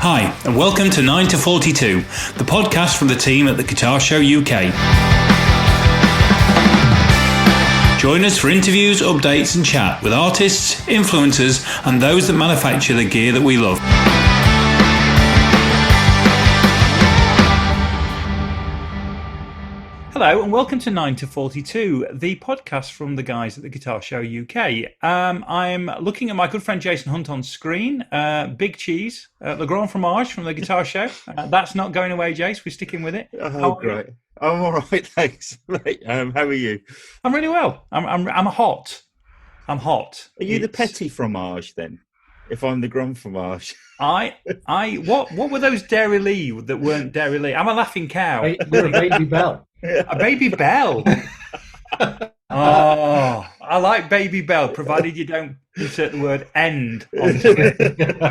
Hi, and welcome to 9 to 42, the podcast from the team at the Guitar Show UK. Join us for interviews, updates and chat with artists, influencers and those that manufacture the gear that we love. Hello and welcome to 9 to 42, the podcast from the guys at the Guitar Show UK. I'm looking at my good friend Jason Hunt on screen. Big Cheese, Le Grand Fromage from the Guitar Show. That's not going away, Jace. We're sticking with it. Oh, great. I'm all right, thanks. How are you? I'm really well. I'm hot. I'm hot. Are you the petit fromage then? If I'm the grand fromage. What were those Dairy Lee that weren't Dairy Lee? I'm a laughing cow. You're a Baby Bell. A Baby Bell. Oh, I like Baby Bell, provided you don't insert the word "end" onto it.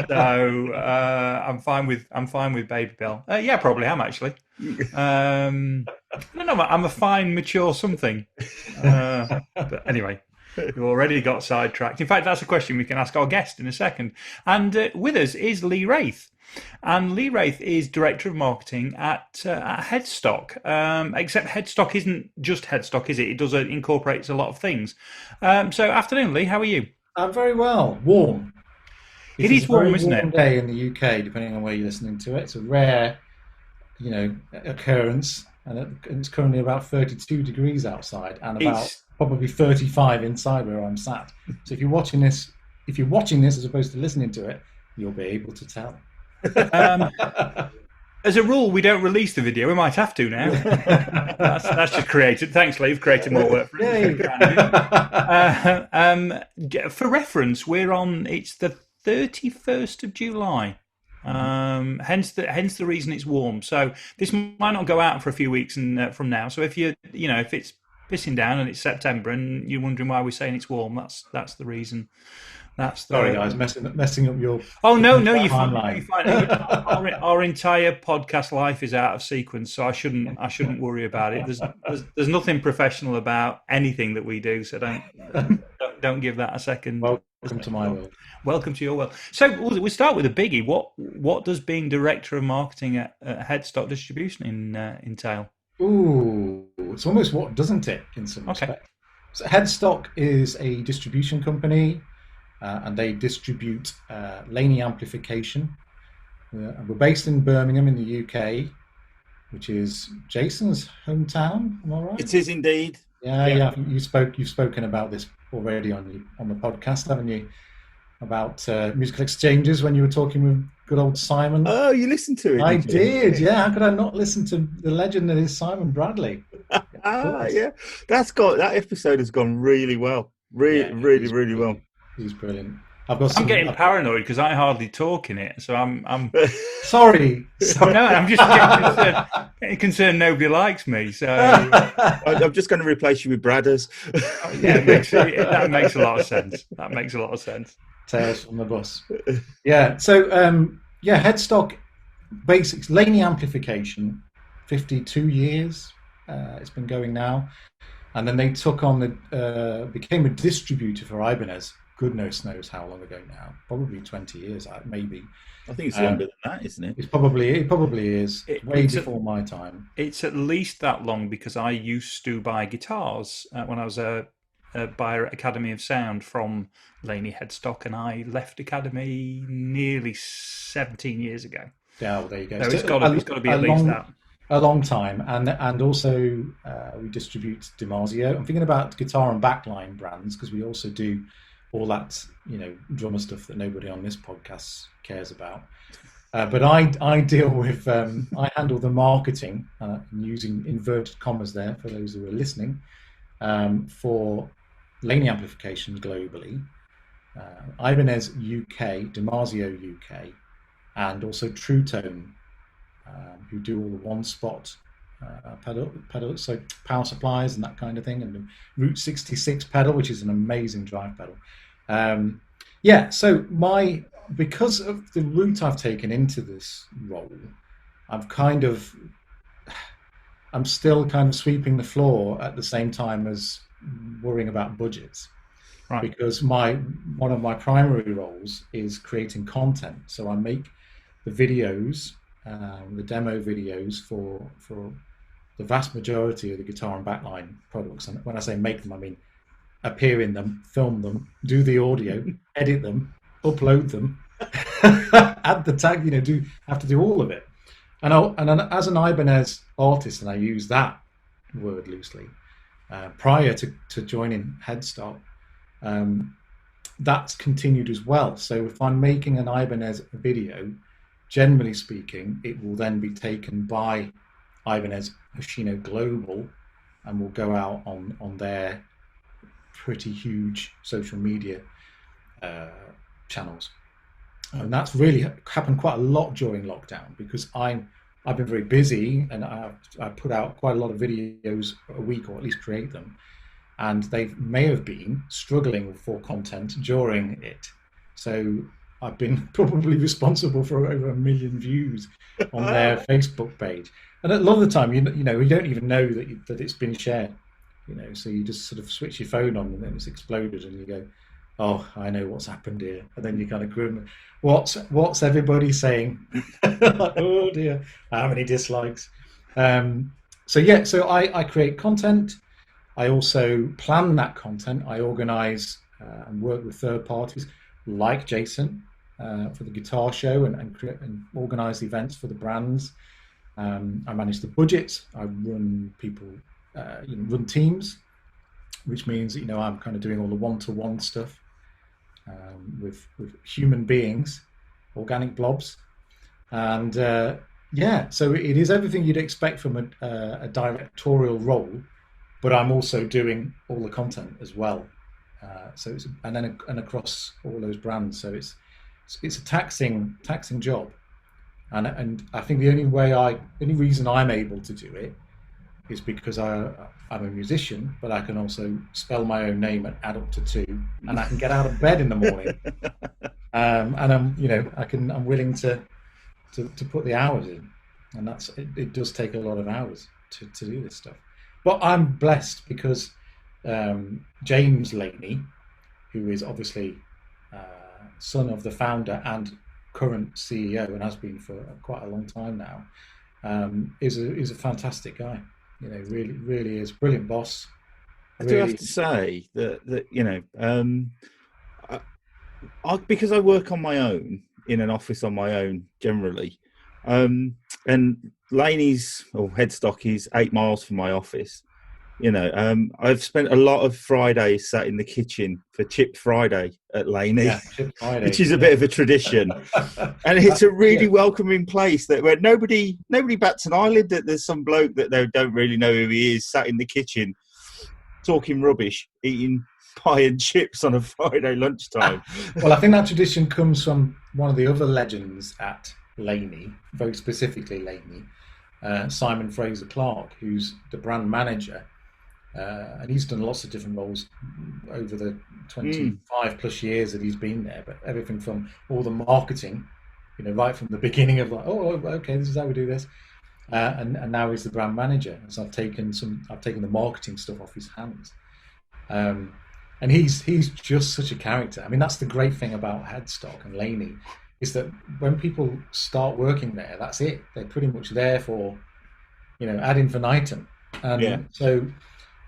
So I'm fine with Baby Bell. Yeah, probably am actually. I don't know. I'm a fine, mature something. But anyway. You already got sidetracked. In fact, that's a question we can ask our guest in a second. And with us is Lee Wrathe. And Lee Wrathe is Director of Marketing at Headstock. Except Headstock isn't just Headstock, is it? It incorporates a lot of things. So afternoon, Lee, how are you? I'm very well. Warm. It is warm, isn't it? Warm day in the UK, depending on where you're listening to it. It's a rare, occurrence. And it's currently about 32 degrees outside and about probably 35 inside where I'm sat. So if you're watching this as opposed to listening to it, you'll be able to tell. As a rule, we don't release the video. We might have to now. That's just created. Thanks, Lee. You've created more work for us. For reference, it's the 31st of July. Hence the reason it's warm. So this might not go out for a few weeks from now. So if if it's pissing down and it's September and you're wondering why we're saying it's warm, that's the reason. Sorry, guys, messing up your. Oh no, you're fine. Our entire podcast life is out of sequence, so I shouldn't worry about it. There's nothing professional about anything that we do, so don't give that a second. Welcome to my world. Welcome to your world. So we'll start with a biggie. What does being Director of Marketing at Headstock Distribution entail? Ooh, it's almost what doesn't it in some respect. So Headstock is a distribution company. And they distribute Laney amplification. We're based in Birmingham in the UK, which is Jason's hometown. Am I right? It is indeed. Yeah. You've spoken about this already on the podcast, haven't you? About musical exchanges when you were talking with good old Simon. Oh, you listened to it? I did. Yeah. How could I not listen to the legend that is Simon Bradley? Yeah. That episode has gone really well. Really well. He's brilliant. I'm getting paranoid because I hardly talk in it, so I'm sorry. No, I'm just getting concerned nobody likes me. So I'm just going to replace you with Bradders. Yeah, that makes a lot of sense. Tales from the bus. Yeah. So Headstock basics, Laney amplification, 52 years. It's been going now, and then they took on became a distributor for Ibanez. Goodness knows how long ago now. Probably 20 years, maybe. I think it's longer than that, isn't it? It probably is. Way before my time. It's at least that long because I used to buy guitars when I was a buyer at Academy of Sound from Laney Headstock, and I left Academy nearly 17 years ago. Yeah, well, there you go. So it's got to be at least that. A long time, and also we distribute DiMarzio. I'm thinking about guitar and backline brands because we also do all that drummer stuff that nobody on this podcast cares about. But I deal with I handle the marketing using inverted commas there for those who are listening for Laney amplification globally, Ibanez UK, DiMarzio UK, and also True Tone. Who do all the one-spot pedal, so power supplies and that kind of thing, and the Route 66 pedal, which is an amazing drive pedal. So because of the route I've taken into this role, I'm still kind of sweeping the floor at the same time as worrying about budgets. Right. Because one of my primary roles is creating content. So I make the videos, the demo videos for the vast majority of the guitar and backline products. And when I say make them, I mean appear in them, film them, do the audio, edit them, upload them, add the tag, have to do all of it. And as an Ibanez artist, and I use that word loosely, prior to joining Headstock, that's continued as well. So if I'm making an Ibanez video, generally speaking, it will then be taken by Ibanez Hoshino Global and will go out on their pretty huge social media channels. And that's really happened quite a lot during lockdown, because I've been very busy, and I put out quite a lot of videos a week, or at least create them, and they may have been struggling for content during it. So I've been probably responsible for over 1 million views on their Facebook page. And a lot of the time, you don't even know that it's been shared. So you just sort of switch your phone on, and then it's exploded, and you go, "Oh, I know what's happened here." And then you kind of grin. What's everybody saying? Oh dear, how many dislikes? So I create content. I also plan that content. I organise and work with third parties like Jason for the guitar show, and organise the events for the brands. I manage the budgets. I run people, run teams, which means I'm kind of doing all the one-to-one stuff with human beings, organic blobs, and so it is everything you'd expect from a directorial role, but I'm also doing all the content as well. So it's and across all those brands. So it's a taxing job. And I think the only reason I'm able to do it is because I'm a musician, but I can also spell my own name and add up to 2, and I can get out of bed in the morning. And I'm willing to put the hours in, and it does take a lot of hours to do this stuff. But I'm blessed because James Laney, who is obviously son of the founder and current CEO, and has been for quite a long time now, is a fantastic guy. Really is brilliant boss. I do have to say that because I work on my own in an office on my own generally, and Laney's or Headstock is 8 miles from my office. I've spent a lot of Fridays sat in the kitchen for Chip Friday at Laney, which is a bit of a tradition, and it's a really welcoming place where nobody bats an eyelid that there's some bloke that they don't really know who he is sat in the kitchen talking rubbish, eating pie and chips on a Friday lunchtime. Well, I think that tradition comes from one of the other legends at Laney, very specifically Laney, Simon Fraser Clark, who's the brand manager. And he's done lots of different roles over the 25 plus years that he's been there, but everything from all the marketing, right from the beginning of okay, this is how we do this, and now he's the brand manager. So I've taken the marketing stuff off his hands, and he's just such a character. I mean, that's the great thing about Headstock and Laney, is that when people start working there, that's it. They're pretty much there for ad infinitum, and so.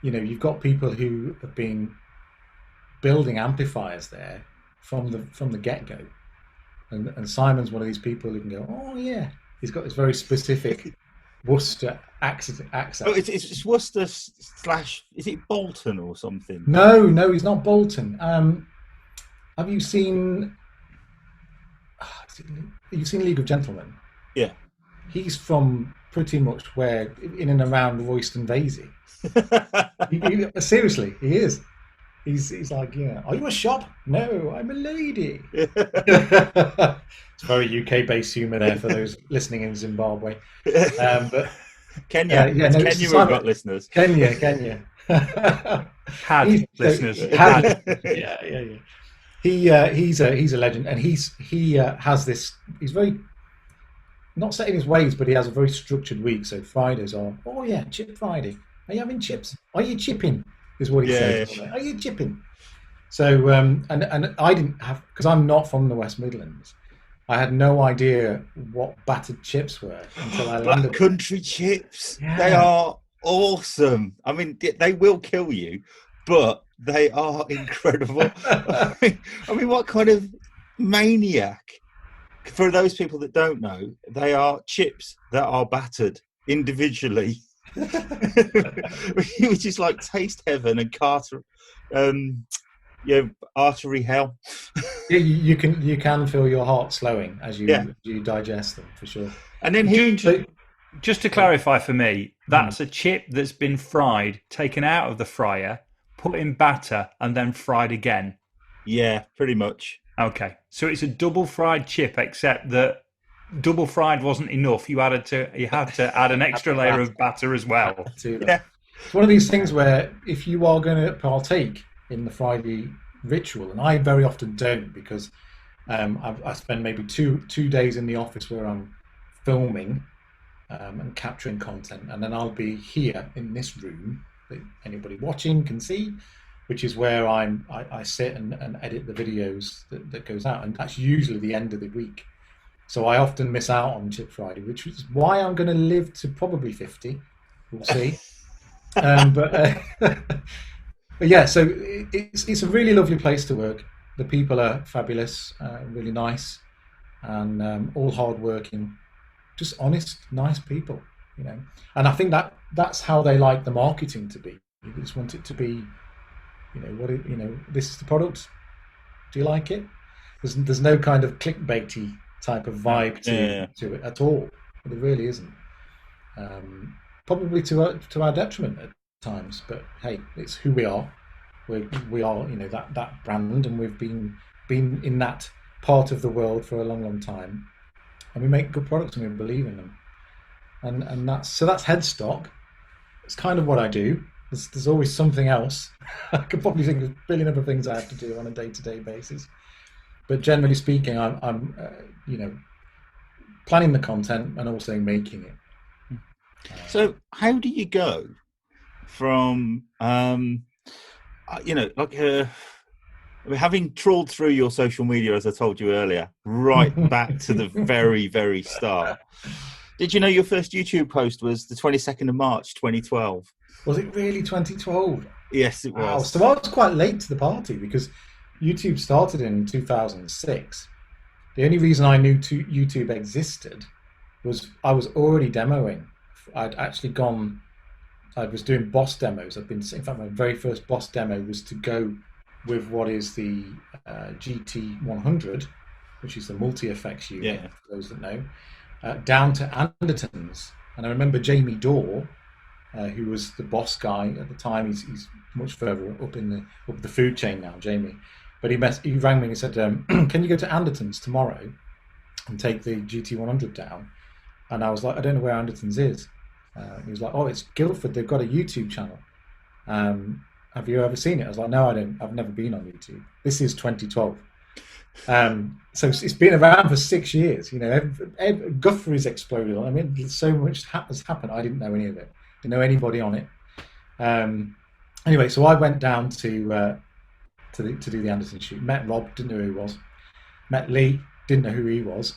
You've got people who have been building amplifiers there from the get-go, and Simon's one of these people who can go, oh yeah, he's got this very specific Worcester accent. Oh, it's Worcester / is it Bolton or something? No, he's not Bolton. Have you seen League of Gentlemen? Yeah. He's from pretty much where in and around Royston Vasey. Seriously, he is. He's like, are you a shop? No, I'm a lady. It's very UK-based humour there for those listening in Zimbabwe. But Kenya, Kenya, we've got listeners. Kenya. Had listeners. Yeah. He's a legend, and he has this. He's very not set in his ways, but he has a very structured week. So Fridays are, Chip Friday. Are you having chips? Are you chipping? Is what he says. Are you chipping? So and I didn't have, because I'm not from the West Midlands. I had no idea what battered chips were until I Black landed. country chips. Yeah. They are awesome. I mean, they will kill you, but they are incredible. I mean, what kind of maniac? For those people that don't know, they are chips that are battered individually, which is like taste heaven and artery hell. Yeah, you can feel your heart slowing as you digest them, for sure. And then just to clarify for me, that's a chip that's been fried, taken out of the fryer, put in batter, and then fried again. Yeah, pretty much. Okay, so it's a double fried chip, except that double fried wasn't enough. You had to add an extra layer of batter as well. Yeah. It's one of these things where if you are going to partake in the Friday ritual, and I very often don't, because I spend maybe two days in the office where I'm filming and capturing content, and then I'll be here in this room that anybody watching can see, which is where I sit and edit the videos that goes out, and that's usually the end of the week. So I often miss out on Chip Friday, which is why I'm going to live to probably 50. We'll see. But yeah, so it's a really lovely place to work. The people are fabulous, really nice, and all hardworking, just honest, nice people, you know. And I think that's how they like the marketing to be. You just want it to be, this is the product. Do you like it? There's no kind of clickbaity type of vibe to it at all. There really isn't. Probably to our detriment at times, but hey, it's who we are. We are, that brand, and we've been in that part of the world for a long time, and we make good products and we believe in them. And that's Headstock. It's kind of what I do. There's always something else. I could probably think of a billion other things I have to do on a day-to-day basis. But generally speaking, I'm planning the content and also making it. So how do you go from, having trawled through your social media, as I told you earlier, right back to the very, very start? Did you know your first YouTube post was the 22nd of March, 2012? Was it really 2012? Yes, it was. Wow. So I was quite late to the party because YouTube started in 2006. The only reason I knew YouTube existed was I was already demoing. I was doing boss demos. In fact, my very first boss demo was to go with what is the GT100, which is the multi-effects unit, for those that know, down to Andertons. And I remember Jamie Dorr, who was the boss guy at the time. He's much further up the food chain now, Jamie. But he rang me and he said, can you go to Andertons tomorrow and take the GT100 down? And I was like, I don't know where Andertons is. He was like, oh, it's Guildford. They've got a YouTube channel. Have you ever seen it? I was like, no, I don't. I've never been on YouTube. This is 2012. So it's been around for 6 years. Guffery's exploded. I mean, so much has happened. I didn't know any of it. Didn't know anybody on it. Anyway, so I went down to do the Anderson shoot. Met Rob, didn't know who he was. Met Lee, didn't know who he was.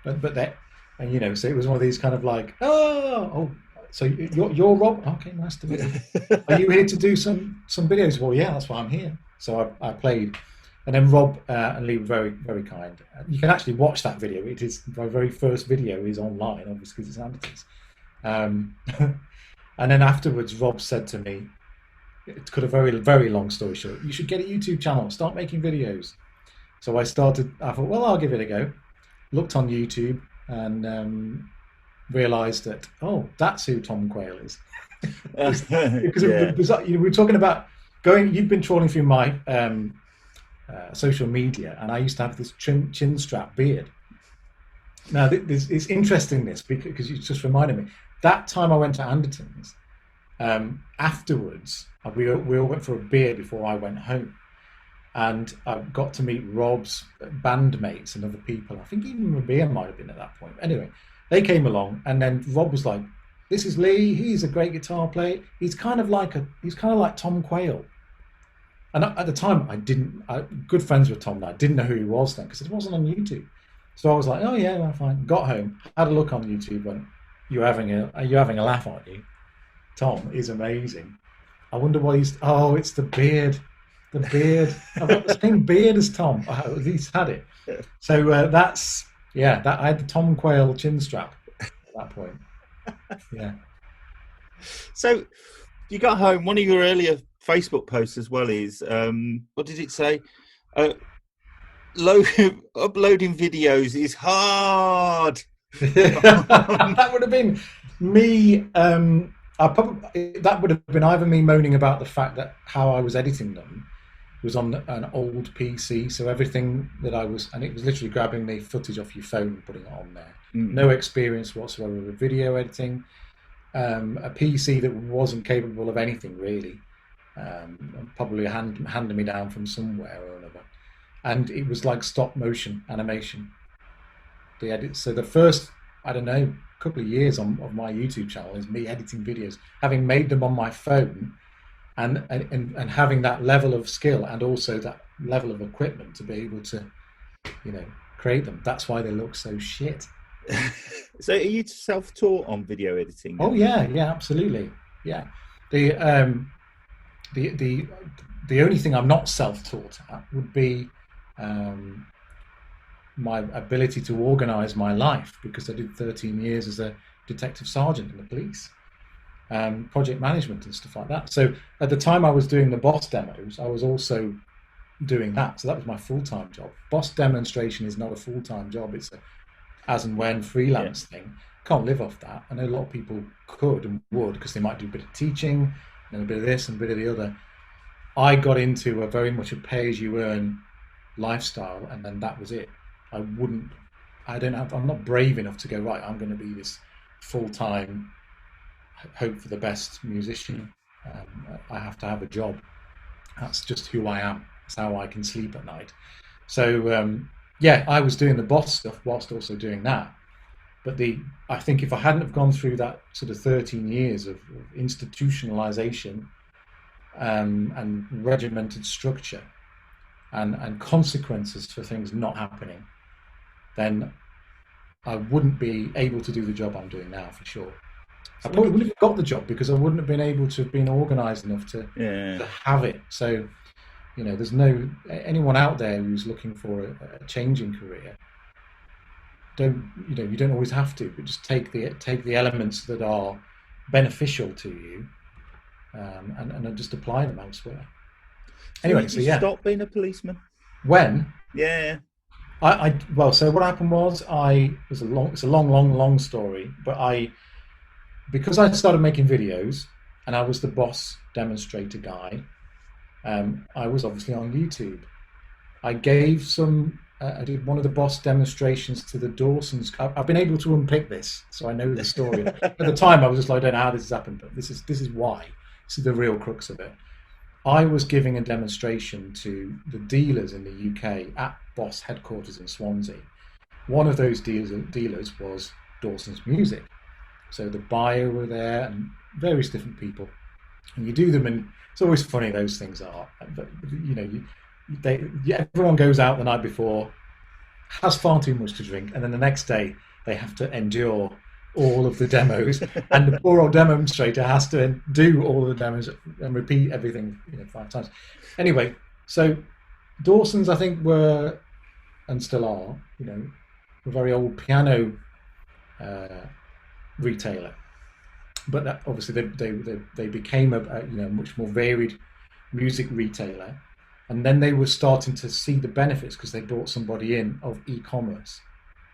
But that, and so it was one of these kind of like, oh. So you're Rob? Okay, nice to meet you. Are you here to do some videos? Well, yeah, that's why I'm here. So I played. And then Rob and Lee were very, very kind. You can actually watch that video. It is my very first video is online, obviously, because it's Andertons. And then afterwards, Rob said to me, to cut a very, very long story short, you should get a YouTube channel, start making videos. So I thought, well, I'll give it a go. Looked on YouTube and realised that, that's who Tom Quayle is. Because we were talking about you've been trawling through my social media, and I used to have this chin strap beard. Now, it's interesting because you just reminded me. That time I went to Andertons, afterwards, we all went for a beer before I went home. And I got to meet Rob's bandmates and other people. I think even Rabia might have been at that point. Anyway, they came along, and then Rob was like, "This is Lee. He's a great guitar player. He's kind of like Tom Quayle." And at the time, good friends with Tom. And I didn't know who he was then because it wasn't on YouTube. So I was like, oh yeah, well, fine. Got home, had a look on YouTube, went, you're having a laugh, aren't you? Tom is amazing. I wonder why he's. Oh, it's the beard. The beard. I've got the same beard as Tom. Oh, he's had it. So that's That I had the Tom Quayle chin strap at that point. Yeah. So you got home. One of your earlier Facebook posts as well is what did it say? Uploading videos is hard. That would have been me. That would have been either me moaning about the fact that how I was editing them was on an old PC, so everything that I was, and it was literally grabbing the footage off your phone and putting it on there. No experience whatsoever with video editing. A PC that wasn't capable of anything really, probably handed me down from somewhere or another, and it was like stop motion animation. The edit. So the first, I don't know, couple of years of my YouTube channel is me editing videos, having made them on my phone, and having that level of skill and also that level of equipment to be able to, create them. That's why they look so shit. So are you self-taught on video editing? Oh yeah, absolutely. Yeah. The only thing I'm not self-taught at would be my ability to organize my life, because I did 13 years as a detective sergeant in the police, project management and stuff like that. So at the time I was doing the boss demos, I was also doing that. So that was my full-time job. Boss demonstration is not a full-time job. It's a as and when freelance thing. Can't live off that. I know a lot of people could and would, because they might do a bit of teaching and a bit of this and a bit of the other. I got into a very much a pay-as-you-earn lifestyle, and then that was it. I'm not brave enough to go, right, I'm going to be this full-time, hope for the best musician. I have to have a job. That's just who I am. That's how I can sleep at night. So, I was doing the boss stuff whilst also doing that. But I think if I hadn't have gone through that sort of 13 years of institutionalization and regimented structure and consequences for things not happening, then I wouldn't be able to do the job I'm doing now, for sure. I probably wouldn't have got the job because I wouldn't have been able to have been organized enough to have it. So, there's no anyone out there who's looking for a changing career. You don't always have to, but just take the elements that are beneficial to you, and just apply them elsewhere. Anyway, so you stopped being a policeman? When? Yeah. So what happened was it's a long story, but because I started making videos and I was the boss demonstrator guy, I was obviously on YouTube. I gave I did one of the boss demonstrations to the Dawsons. I've been able to unpick this, so I know the story. At the time, I was just like, I don't know how this has happened, but this is why. This is the real crux of it. I was giving a demonstration to the dealers in the UK at Boss headquarters in Swansea. One of those dealers was Dawson's Music. So the buyer were there and various different people. And you do them, and it's always funny, those things are. But, everyone goes out the night before, has far too much to drink, and then the next day they have to endure all of the demos, and the poor old demonstrator has to do all the demos and repeat everything 5 times. Anyway, so Dawson's, I think, were and still are, a very old piano retailer, but that, obviously they became a much more varied music retailer. And then they were starting to see the benefits because they brought somebody in of e-commerce,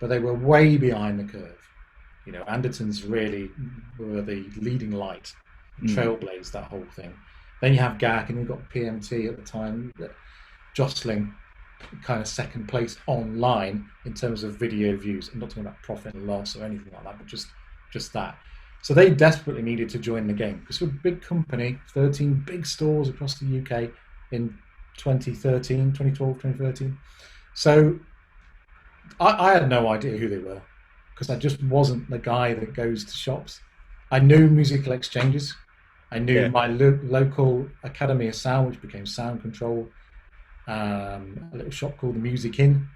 but they were way behind the curve. Anderton's really were the leading light, trailblazed that whole thing. Then you have GAC, and you've got PMT at the time, jostling kind of second place online in terms of video views. I'm not talking about profit and loss or anything like that, but just that. So they desperately needed to join the game because we're a big company, 13 big stores across the UK in 2013. So I had no idea who they were because I just wasn't the guy that goes to shops. I knew musical exchanges. I knew my local Academy of Sound, which became Sound Control, a little shop called the Music Inn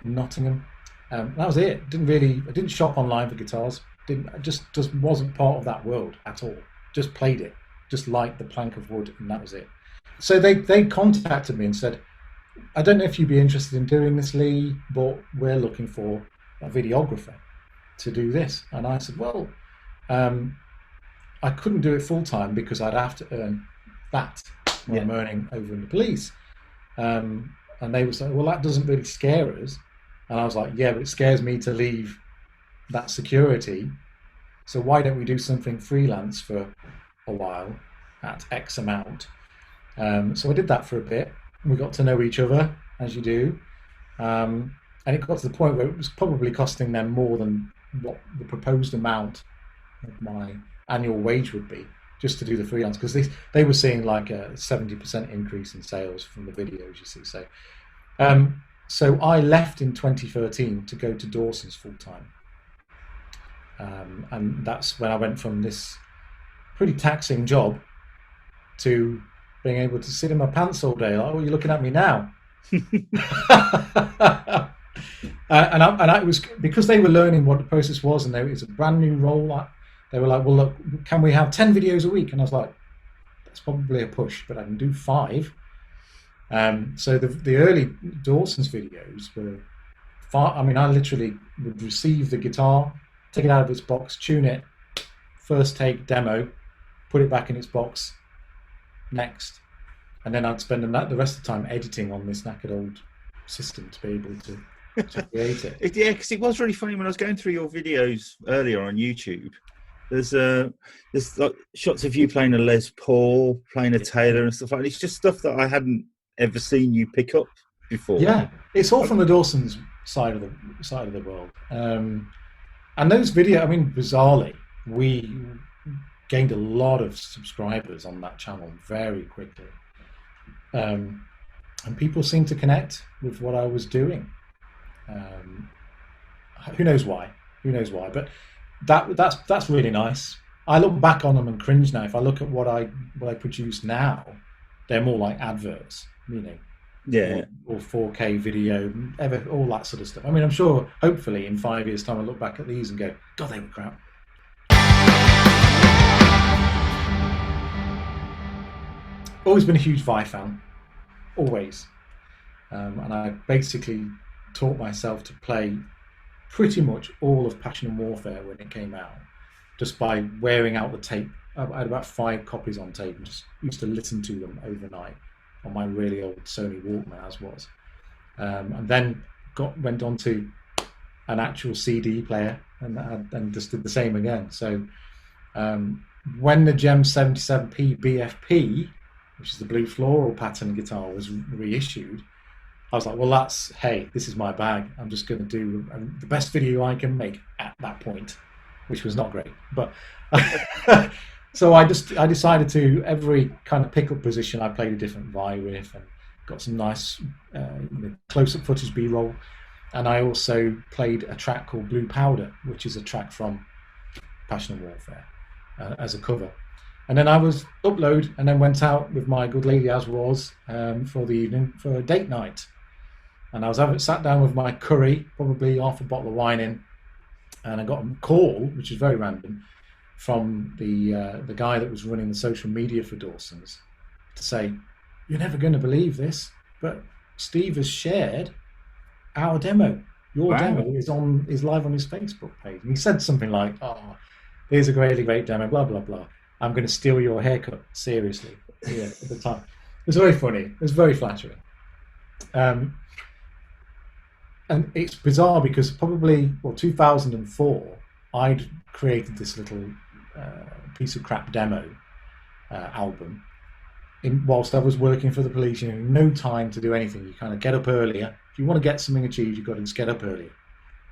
in Nottingham. That was it. I didn't shop online for guitars. I just wasn't part of that world at all. Just played it, just liked the plank of wood, and that was it. So they contacted me and said, I don't know if you'd be interested in doing this, Lee, but we're looking for a videographer to do this. And I said, well, I couldn't do it full time because I'd have to earn that what I'm earning over in the police. And they were saying, well, that doesn't really scare us. And I was like, yeah, but it scares me to leave that security. So why don't we do something freelance for a while at X amount? So I did that for a bit. We got to know each other, as you do. And it got to the point where it was probably costing them more than what the proposed amount of my annual wage would be just to do the freelance, because they were seeing like a 70% increase in sales from the videos, you see. So I left in 2013 to go to Dawson's full time. And that's when I went from this pretty taxing job to being able to sit in my pants all day. Like, oh, you're looking at me now. And I was, because they were learning what the process was, and it was a brand new role. They were like, well, look, can we have 10 videos a week? And I was like, that's probably a push, but I can do 5. So the early Dawson's videos were far. I mean, I literally would receive the guitar, take it out of its box, tune it, first take demo, put it back in its box, next. And then I'd spend the rest of the time editing on this knackered old system to be able to create it. Yeah, because it was really funny when I was going through your videos earlier on YouTube. There's like shots of you playing a Les Paul, playing a Taylor and stuff like that. It's just stuff that I hadn't ever seen you pick up before. Yeah, it's all from the Dawson's side of the world. And those videos, I mean, bizarrely, we gained a lot of subscribers on that channel very quickly. And people seemed to connect with what I was doing. Who knows why? But that's really nice. I look back on them and cringe now. If I look at what I produce now, they're more like adverts, yeah, or 4K video, all that sort of stuff. I mean, I'm sure, hopefully, in 5 years' time, I look back at these and go, God, they were crap. Always been a huge Vai fan, always, and I basically taught myself to play pretty much all of Passion and Warfare when it came out, just by wearing out the tape. I had about 5 copies on tape and just used to listen to them overnight on my really old Sony Walkman, as was, and then went on to an actual CD player and just did the same again. So when the Gem 77P BFP, which is the blue floral pattern guitar, was reissued, I was like, well, this is my bag. I'm just going to do the best video I can make at that point, which was not great. But so I decided to, every kind of pickup position, I played a different Vai riff and got some nice close-up footage B-roll. And I also played a track called Blue Powder, which is a track from Passion and Warfare as a cover. And then I was upload and then went out with my good lady, as was, for the evening for a date night. And I was sat down with my curry, probably half a bottle of wine in, and I got a call, which is very random, from the guy that was running the social media for Dawson's, to say, you're never going to believe this, but Steve has shared our demo. Your demo is live on his Facebook page. And he said something like, oh, here's a really great demo, blah, blah, blah. I'm going to steal your haircut, seriously. Yeah, at the time. It was very funny. It was very flattering. And it's bizarre because probably, 2004, I'd created this little piece of crap demo album whilst I was working for the police. No time to do anything. You kind of get up earlier. If you want to get something achieved, you've got to just get up earlier.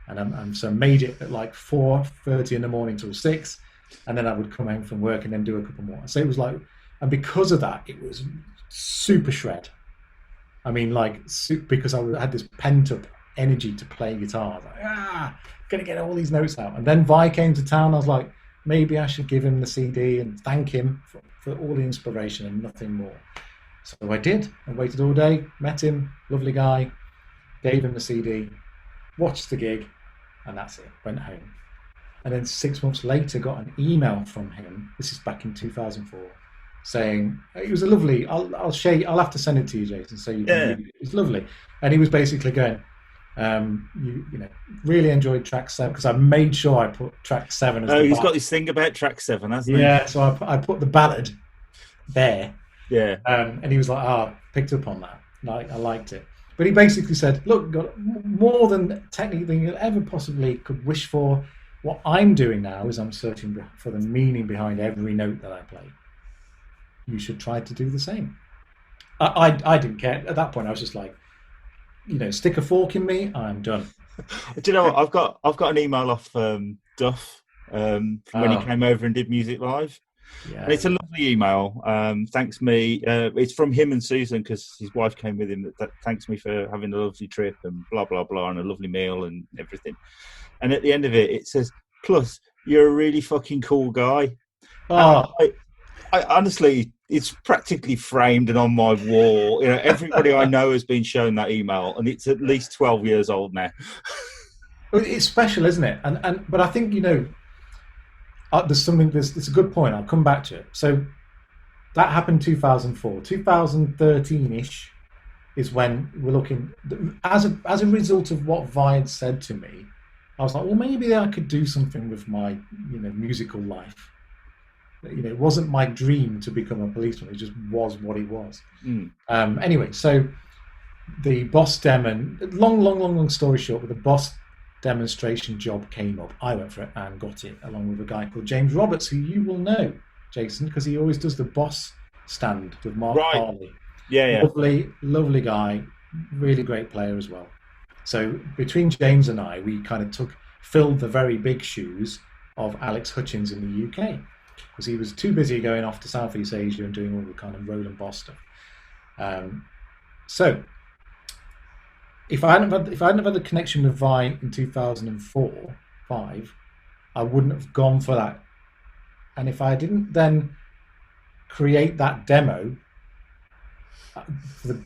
And so I made it at like 4:30 in the morning till 6. And then I would come home from work and then do a couple more. So it was like, and because of that, it was super shred. I mean, because I had this pent up energy to play guitar. I was like, gonna get all these notes out. And then Vai came to town. I was like, maybe I should give him the CD and thank him for all the inspiration and nothing more. So I did. I waited all day, met him, lovely guy, gave him the CD, watched the gig, and that's it. Went home. And then 6 months later, got an email from him. This is back in 2004, saying it was a lovely. I'll have to send it to you, Jason. So you can read it. It's lovely. And he was basically going, you know, really enjoyed track 7 because I made sure I put track 7 as he's got this thing about track 7, hasn't he? Yeah, so I put the ballad there. Yeah. And he was like, picked up on that. I liked it. But he basically said, look, got more than technically you ever possibly could wish for. What I'm doing now is I'm searching for the meaning behind every note that I play. You should try to do the same. I didn't care. At that point, I was just like, you know, stick a fork in me, I'm done. Do you know what? I've got an email off Duff from when he came over and did Music Live. Yeah. And it's a lovely email. Thanks me. It's from him and Susan because his wife came with him. That thanks me for having a lovely trip and blah, blah, blah, and a lovely meal and everything. And at the end of it, it says, plus, you're a really fucking cool guy. I honestly, it's practically framed and on my wall. You know, everybody I know has been shown that email, and it's at least 12 years old now. It's special, isn't it? But I think, you know, it's a good point. I'll come back to it. So that happened 2004. 2013-ish is when we're looking, as a result of what Vai had said to me, I was like, well, maybe I could do something with my, you know, musical life. You know, it wasn't my dream to become a policeman. It just was what it was. Anyway, so the boss long story short, with the boss demonstration job came up. I went for it and got it, along with a guy called James Roberts, who you will know, Jason, because he always does the boss stand with Mark Harley. Yeah. Lovely guy, really great player as well. So between James and I, we kind of filled the very big shoes of Alex Hutchins in the UK, because he was too busy going off to Southeast Asia and doing all the kind of Roland Boss stuff. So if I hadn't have had the connection with Vai in 2004-5, I wouldn't have gone for that. And if I didn't then create that demo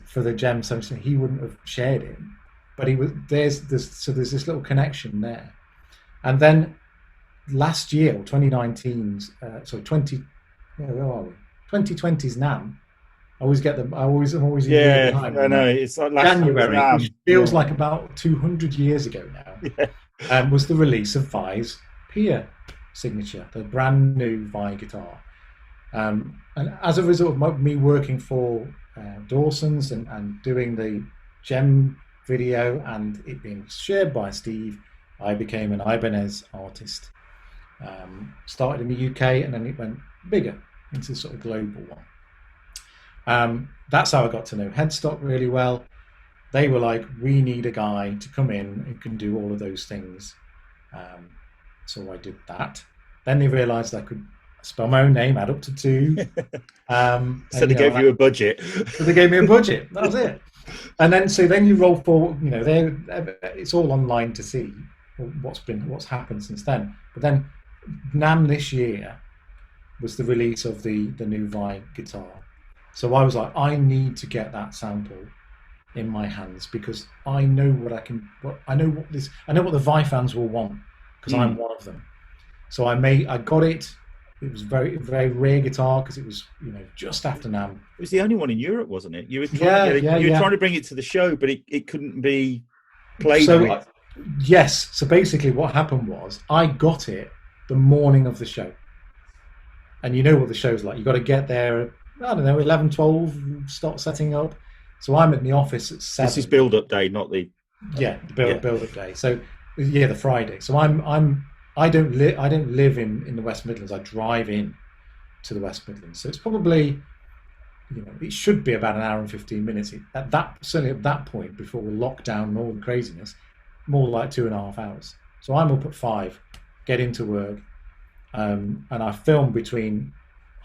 for the Gem 17, he wouldn't have shared it. But there's this little connection there. And then last year, 2019's, 2020's NAMM. I'm always in yeah, behind. I know. It's like last January, NAMM. which feels like about 200 years ago now. Was the release of Vai's Pia signature, the brand new Vai guitar. And as a result of me working for Dawson's and doing the Gem video and it being shared by Steve, I became an Ibanez artist. Started in the UK and then it went bigger into sort of global one. That's how I got to know Headstock really well. They were like, we need a guy to come in who can do all of those things. So I did that. Then they realised I could spell my own name, add up to 2. So they gave you a budget. So they gave me a budget. That was it. And then you roll forward. You know, it's all online to see what's happened since then. But then NAMM this year was the release of the new Vai guitar. So I was like, I need to get that sample in my hands because I know I know what the Vai fans will want because I'm one of them. So I got it. It was very, very rare guitar because it was, you know, just after NAMM. It was the only one in Europe, wasn't it? You were trying to bring it to the show, but it couldn't be played with. Yes. So basically what happened was I got it the morning of the show. And you know what the show's like. You got to get there, I don't know, 11, 12, start setting up. So I'm at the office at 7. This is build-up day, not the... Yeah, the build-up day. So, yeah, the Friday. So I don't live in the West Midlands. I drive in to the West Midlands. So it's probably, you know, it should be about an hour and 15 minutes. Certainly at that point, before lockdown and all the craziness, more like 2.5 hours. So I'm up at 5, get into work, and I film between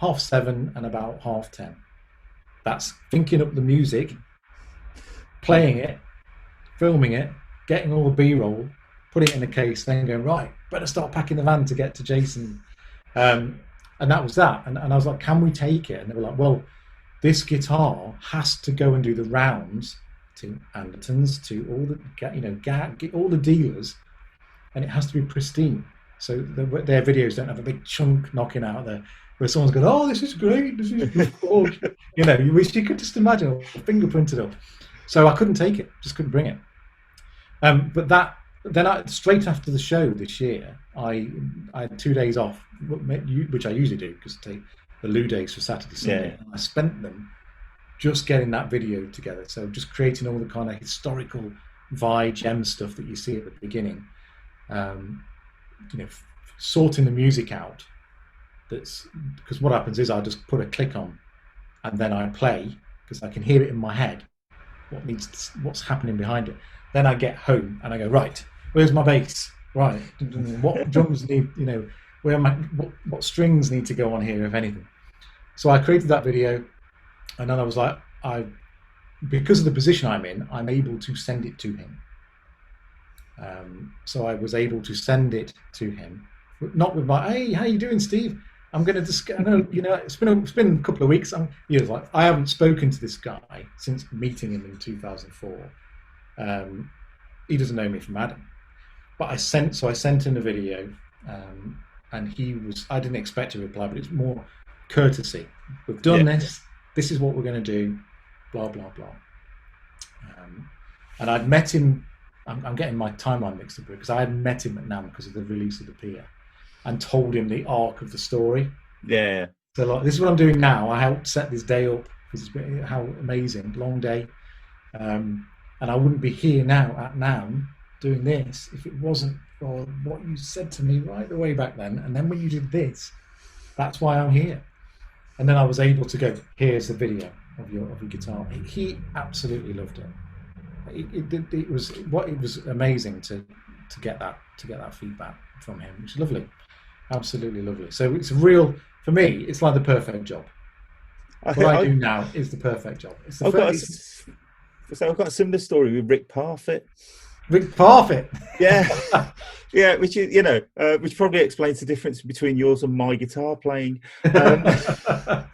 7:30 and about 10:30. That's thinking up the music, playing it, filming it, getting all the B-roll, putting it in a case, then going, right, better start packing the van to get to Jason. And that was that. And I was like, can we take it? And they were like, well, this guitar has to go and do the rounds to Andertons, to all the all the dealers, and it has to be pristine. So their videos don't have a big chunk knocking out there where someone's going, "Oh, this is great, this is good." You wish you could just imagine fingerprinted up. So I couldn't take it, just couldn't bring it. But straight after the show this year, I had 2 days off, which I usually do because I take the loo days for Saturday, Sunday. And I spent them just getting that video together. So just creating all the kind of historical Vai gem stuff that you see at the beginning. Sorting the music out. Because what happens is I just put a click on, and then I play because I can hear it in my head. What's happening behind it? Then I get home and I go, right, where's my bass? Right, what drums need? What strings need to go on here, if anything? So I created that video, and then I was like, because of the position I'm in, I'm able to send it to him. So I was able to send it to him, not with my, "Hey, how you doing, Steve? I'm going to just, it's been a couple of weeks. He was like, I haven't spoken to this guy since meeting him in 2004. He doesn't know me from Adam, but I sent him the video, and I didn't expect a reply, but it's more courtesy. We've done this. This is what we're going to do. Blah blah blah. And I'd met him. I'm getting my timeline mixed up here because I had met him at NAMM because of the release of the Pier, and told him the arc of the story. Yeah. So like, this is what I'm doing now. I helped set this day up. How amazing, long day. And I wouldn't be here now at NAMM doing this if it wasn't for what you said to me right the way back then. And then when you did this, that's why I'm here. And then I was able to go, here's the video of your guitar. He absolutely loved it. It was amazing to get that feedback from him, which is lovely, absolutely lovely. So it's for me, it's like the perfect job. What I do now is the perfect job. I've got a similar story with Rick Parfitt. Rick Parfitt, yeah, which is which probably explains the difference between yours and my guitar playing. But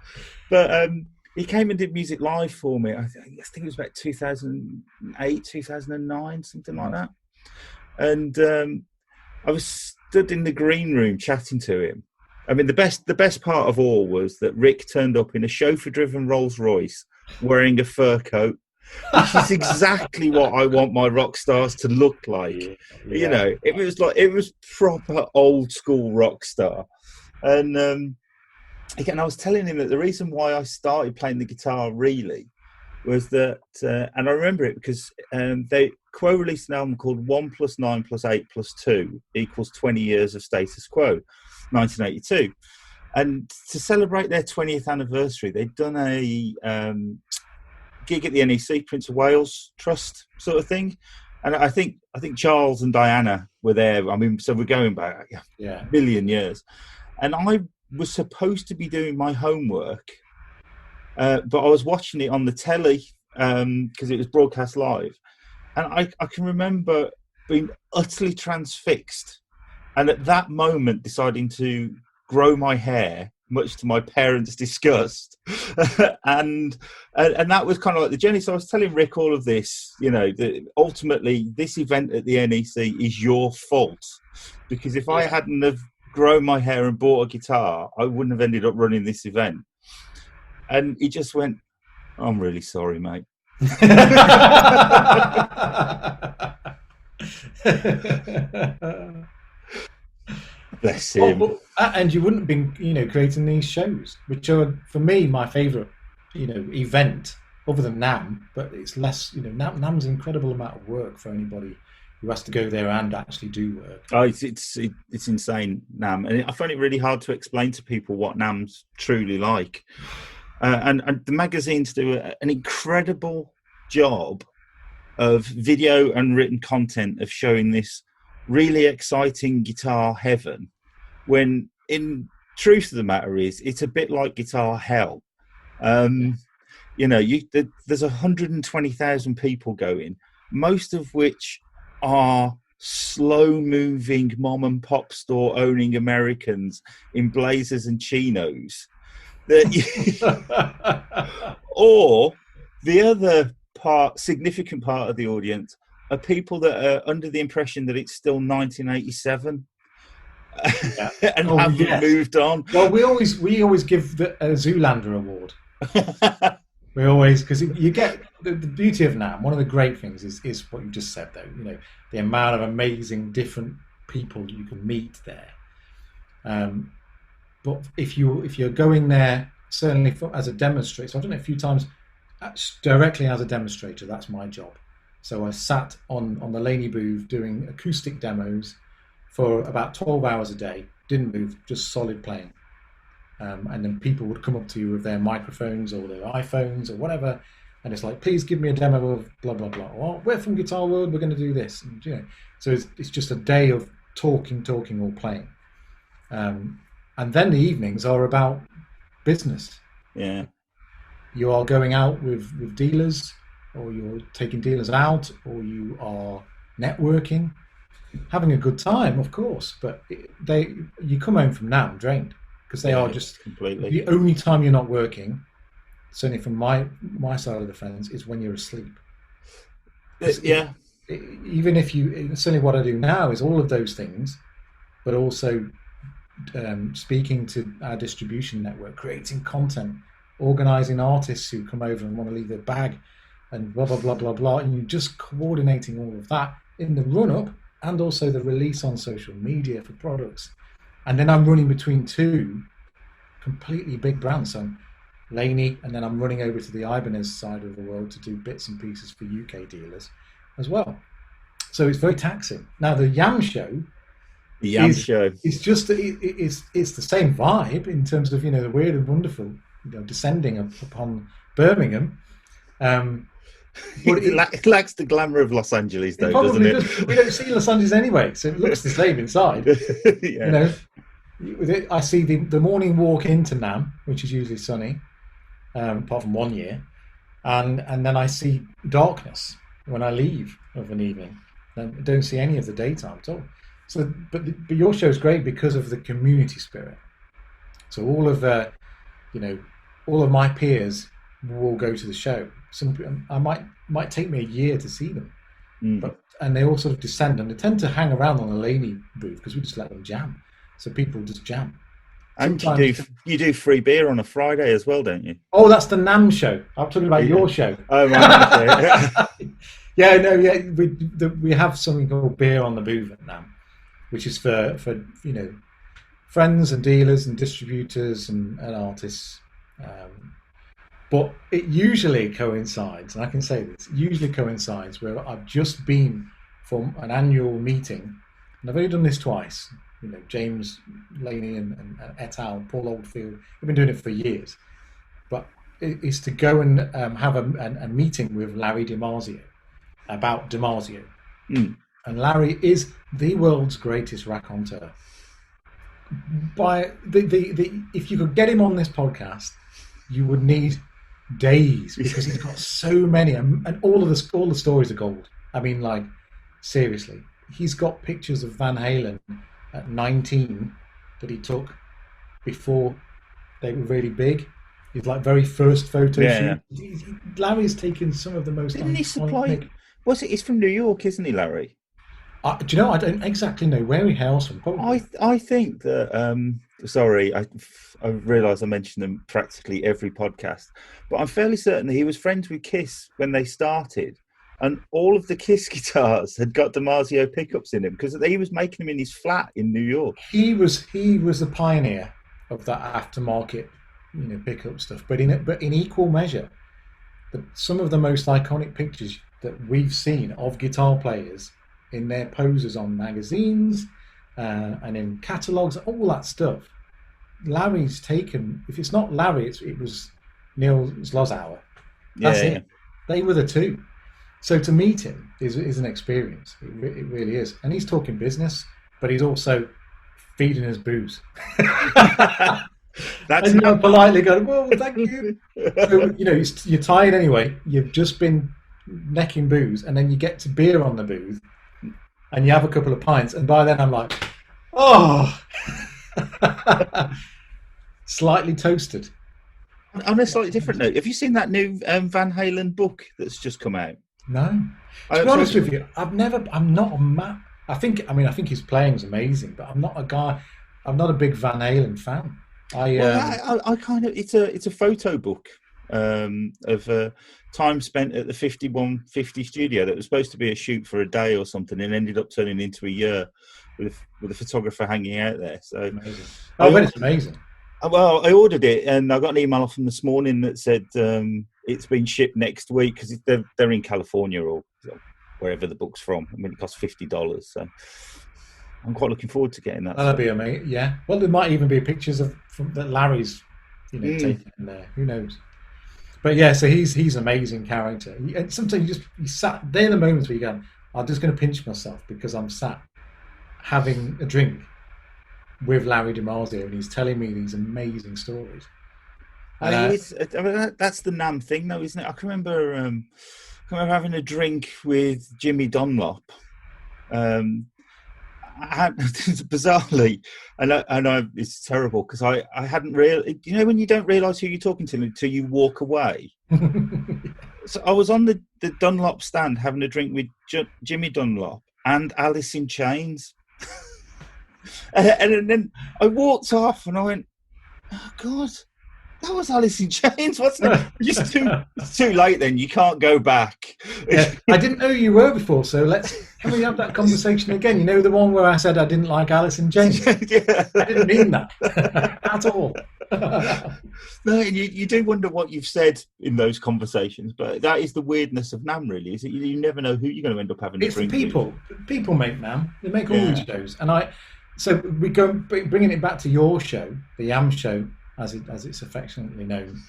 he came and did music live for me. I think it was about 2008, 2009, something like that. And I was stood in the green room chatting to him. I mean, the best part of all was that Rick turned up in a chauffeur-driven Rolls Royce wearing a fur coat, which is exactly what I want my rock stars to look like. Yeah. It was proper old school rock star. And again, I was telling him that the reason why I started playing the guitar really was that, and I remember it because they Quo released an album called 1 + 9 + 8 + 2 = 20 years of Status Quo, 1982. And to celebrate their 20th anniversary, they'd done a gig at the NEC, Prince of Wales Trust sort of thing. And I think Charles and Diana were there. I mean, so we're going back a million years. And I was supposed to be doing my homework, but I was watching it on the telly because it was broadcast live. And I can remember being utterly transfixed. And at that moment, deciding to grow my hair, much to my parents' disgust. and that was kind of like the journey. So I was telling Rick all of this, that ultimately this event at the NEC is your fault. Because if I hadn't have grown my hair and bought a guitar, I wouldn't have ended up running this event. And he just went, "I'm really sorry, mate." Bless him. And you wouldn't have been, creating these shows, which are for me my favourite, event other than NAMM. But it's less, NAMM's an incredible amount of work for anybody who has to go there and actually do work. Oh, it's insane, NAMM, and I find it really hard to explain to people what NAMM's truly like. And the magazines do an incredible job of video and written content of showing this really exciting guitar heaven, when in truth of the matter is it's a bit like guitar hell. There's 120,000 people going, most of which are slow-moving mom and pop store owning Americans in blazers and chinos. Or the other significant part of the audience are people that are under the impression that it's still 1987 and haven't moved on. Well, we always give a Zoolander award. We always, because you get the beauty of NAMM. One of the great things is what you just said, though. You know, the amount of amazing different people you can meet there. But if you're going there, certainly as a demonstrator, so I've done it a few times directly as a demonstrator. That's my job. So I sat on the Laney booth doing acoustic demos for about 12 hours a day. Didn't move, just solid playing. And then people would come up to you with their microphones or their iPhones or whatever, and it's like, please give me a demo of blah blah blah. Well, we're from Guitar World, we're going to do this, and, you know. So it's just a day of talking or playing, and then the evenings are about business. Yeah, you are going out with dealers, or you're taking dealers out, or you are networking, having a good time, of course. But you come home from NAMM drained. Because they are just completely. The only time you're not working, certainly from my side of the fence, is when you're asleep. Even if certainly what I do now is all of those things, but also speaking to our distribution network, creating content, organising artists who come over and want to leave their bag, and blah blah blah blah blah, and you're just coordinating all of that in the run up and also the release on social media for products. And then I'm running between two completely big brands. So I'm Laney, and then I'm running over to the Ibanez side of the world to do bits and pieces for UK dealers as well. So it's very taxing. Now the Yam Show, it's just it's the same vibe in terms of, you know, the weird and wonderful, you know, descending upon Birmingham. But it lacks the glamour of Los Angeles, though, doesn't it? We don't see Los Angeles anyway, so it looks the same inside. Yeah. You know, I see the morning walk into NAMM, which is usually sunny, apart from one year, and then I see darkness when I leave of an evening. I don't see any of the daytime at all. So, but your show's great because of the community spirit. So all of my peers will go to the show. I might take me a year to see them, and they all sort of descend, and they tend to hang around on the Laney booth because we just let them jam. So people just jam. And you do free beer on a Friday as well, don't you? Oh, that's the NAMM show. I'm talking about your show. Oh, right. We have something called beer on the booth at NAMM, which is for you know, friends and dealers and distributors and artists. But it usually coincides, and I can say this, where I've just been from an annual meeting, and I've only done this twice. You know, James Laney and et al., Paul Oldfield, we've been doing it for years. But it's to go and have a meeting with Larry DiMarzio about DiMarzio. And Larry is the world's greatest raconteur. If you could get him on this podcast, you would need days, because he's got so many, and all the stories are gold. I mean, like, seriously, he's got pictures of Van Halen at 19 that he took before they were really big. His like very first photo shoot. Yeah. Larry's taken some of the most. Didn't he supply? Was it? He's from New York, isn't he, Larry? Do you know? I don't exactly know where he hails from. Probably. I think that. Sorry, I realise I mention them practically every podcast, but I'm fairly certain that he was friends with Kiss when they started, and all of the Kiss guitars had got DiMarzio pickups in them because he was making them in his flat in New York. He was the pioneer of that aftermarket, you know, pickup stuff. But in equal measure, some of the most iconic pictures that we've seen of guitar players in their poses on magazines and in catalogues, all that stuff, Larry's taken. If it's not Larry, it was Neil Zlozauer. That's it. They were the two. So to meet him is an experience. It really is. And he's talking business, but he's also feeding us booze. That's and you're politely going, well, thank you. So, you know, you're tired anyway. You've just been necking booze, and then you get to beer on the booth, and you have a couple of pints, and by then I'm like, oh, slightly toasted. On a slightly different note, have you seen that new Van Halen book that's just come out? No. To be honest with you, I'm not a map. I think his playing's amazing, but I'm not a big Van Halen fan. I kind of, it's a photo book of time spent at the 5150 studio that was supposed to be a shoot for a day or something and ended up turning into a year with a photographer hanging out there. So amazing. I bet it's amazing. Well, I ordered it and I got an email off them this morning that said it's been shipped next week because they're in California or wherever the book's from. I mean, it costs $50, so I'm quite looking forward to getting that. That'll be amazing. Yeah. Well, there might even be pictures that Larry's, taken in there. Who knows? But yeah, so he's an amazing character. And sometimes you sat there in the moments where you go, I'm just going to pinch myself because I'm sat having a drink with Larry DiMarzio and he's telling me these amazing stories. That's the NAMM thing, though, isn't it? I can remember having a drink with Jimmy Dunlop. Bizarrely, it's terrible because I hadn't really, when you don't realise who you're talking to until you walk away. So I was on the Dunlop stand having a drink with Jimmy Dunlop and Alice in Chains. And then I walked off and I went, oh God, that was Alice in Chains, wasn't it? Just too late then, you can't go back. Yeah, I didn't know who you were before, so can we have that conversation again? The one where I said I didn't like Alice in Chains? Yeah. I didn't mean that at all. No, you do wonder what you've said in those conversations, but that is the weirdness of NAMM, really, is that you never know who you're going to end up having a drink with. People make NAMM. They make all these shows. So we go, bringing it back to your show, the YAM show, as it's affectionately known.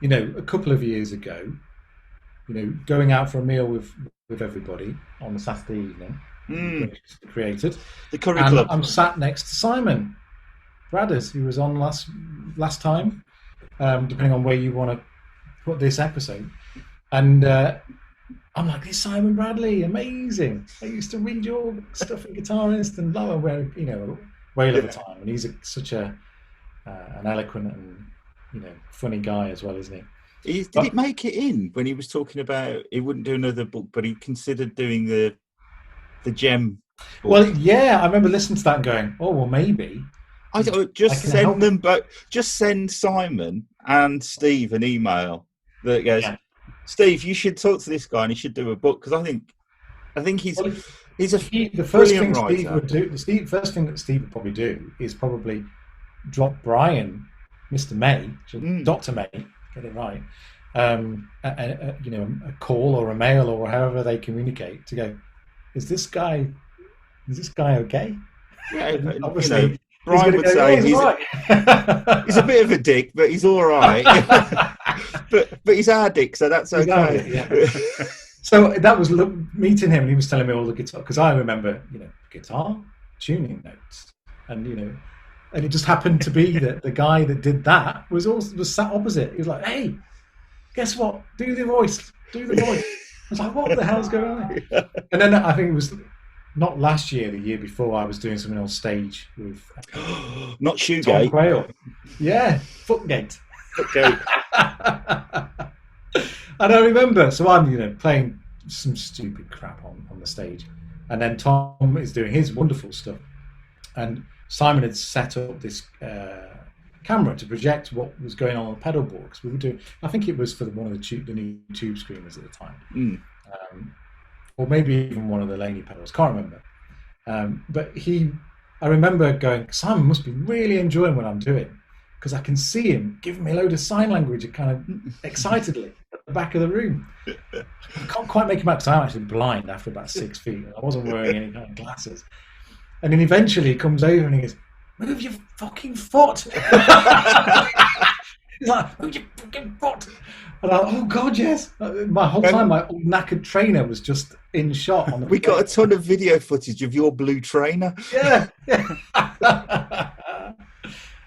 A couple of years ago, going out for a meal with everybody on a Saturday evening, created the Curry Club. I'm sat next to Simon Bradders, who was on last time, depending on where you want to put this episode, and I'm like, this Simon Bradley, amazing. I used to read your stuff in Guitarist and blah, blah, a whale of a time. And he's such an eloquent and, funny guy as well, isn't he? Did it make it in when he was talking about he wouldn't do another book, but he considered doing the Gem book? Well, yeah, I remember listening to that and going, oh, well, maybe. Just send Simon and Steve an email that goes, Steve, you should talk to this guy and he should do a book, because I think he's the first thing writer. Steve would do. The first thing that Steve would probably do is probably drop Brian, Mr. May, Dr. May, get it right, a call or a mail or however they communicate to go, is this guy okay? Yeah, obviously. Brian would say he's a bit of a dick, but he's all right. but he's our dick, so that's okay. Yeah. So that was meeting him, and he was telling me all the guitar, because I remember, guitar tuning notes, and and it just happened to be that the guy that did that was sat opposite. He was like, "Hey, guess what? Do the voice." I was like, "What the hell's going on?" And then I think it was. Not last year, the year before, I was doing something on stage with not Shoegate. Tom Quayle. Yeah, Footgate. And I remember, so I'm playing some stupid crap on the stage, and then Tom is doing his wonderful stuff, and Simon had set up this camera to project what was going on the pedal board, because we were doing, I think it was for one of the new tube screamers at the time. Or maybe even one of the Laney pedals, can't remember. But I remember going, Simon must be really enjoying what I'm doing, because I can see him giving me a load of sign language kind of excitedly at the back of the room. I can't quite make him out because I'm actually blind after about 6 feet. And I wasn't wearing any kind of glasses. And then eventually he comes over and he goes, move your fucking foot. He's like, move your fucking foot. And I'm like, oh God, yes. My whole time, my old knackered trainer was just in shot. We got a ton of video footage of your blue trainer. Yeah.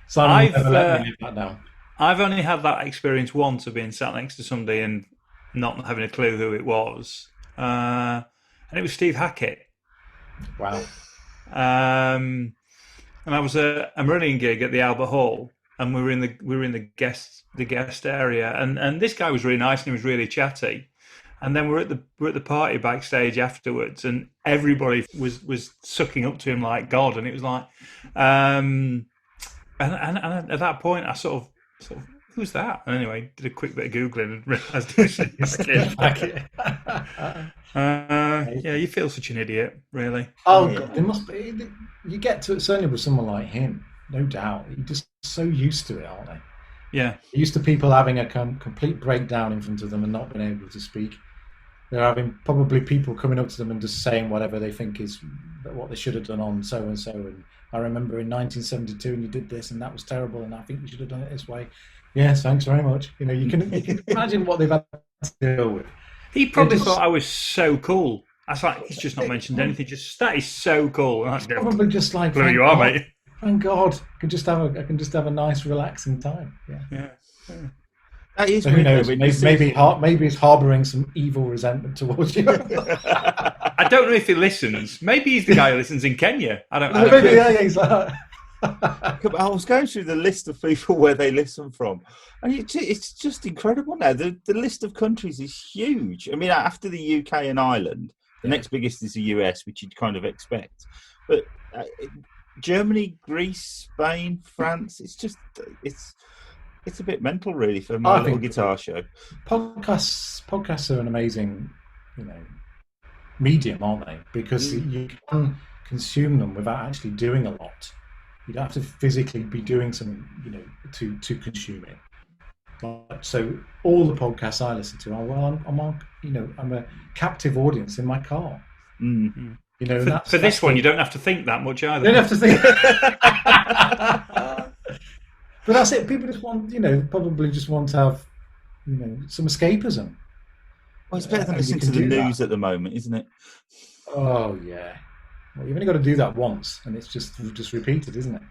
So I've only had that experience once of being sat next to somebody and not having a clue who it was. And it was Steve Hackett. Wow. And I was a Marillion gig at the Albert Hall. and we were in the guest area, and this guy was really nice and he was really chatty. And then we're at the party backstage afterwards, and everybody was sucking up to him like God, and it was like, and at that point, I sort of who's that? And anyway, did a quick bit of googling and realised it was a kid. Yeah, you feel such an idiot, really. Oh God, there must be. You get to it certainly with someone like him, no doubt. You're just so used to it, aren't they? Yeah, Used to people having a complete breakdown in front of them and not being able to speak. They're having probably people coming up to them and just saying whatever they think is what they should have done on so and so. And I remember in 1972, and you did this, and that was terrible, and I think you should have done it this way. Yes, thanks very much. You know, you can imagine what they've had to deal with. he probably thought I was so cool. I was like, he's just not mentioned anything. Just that is so cool. It's probably just like, Blue you are, mate. Thank God, I can just have a nice, relaxing time. Yeah. That is So who knows? Maybe weird. he's harbouring some evil resentment towards you. I don't know if he listens. Maybe he's the guy who listens in Kenya. I don't know. Maybe, yeah, he's like, I was going through the list of people where they listen from, and it's just incredible now. The list of countries is huge. I mean, after the UK and Ireland, the next biggest is the US, which you'd kind of expect. But Germany, Greece, Spain, France, it's a bit mental, really, for my little guitar show. Podcasts are an amazing, medium, aren't they? Because you can consume them without actually doing a lot. You don't have to physically be doing something, to consume it. So all the podcasts I listen to are I'm a captive audience in my car. Mm. For this one, you don't have to think that much either. You don't have to think. But that's it. People just want, probably just want to have, some escapism. Well, it's better than listening to the news at the moment, isn't it? Oh yeah. Well, you've only got to do that once, and it's just repeated, isn't it?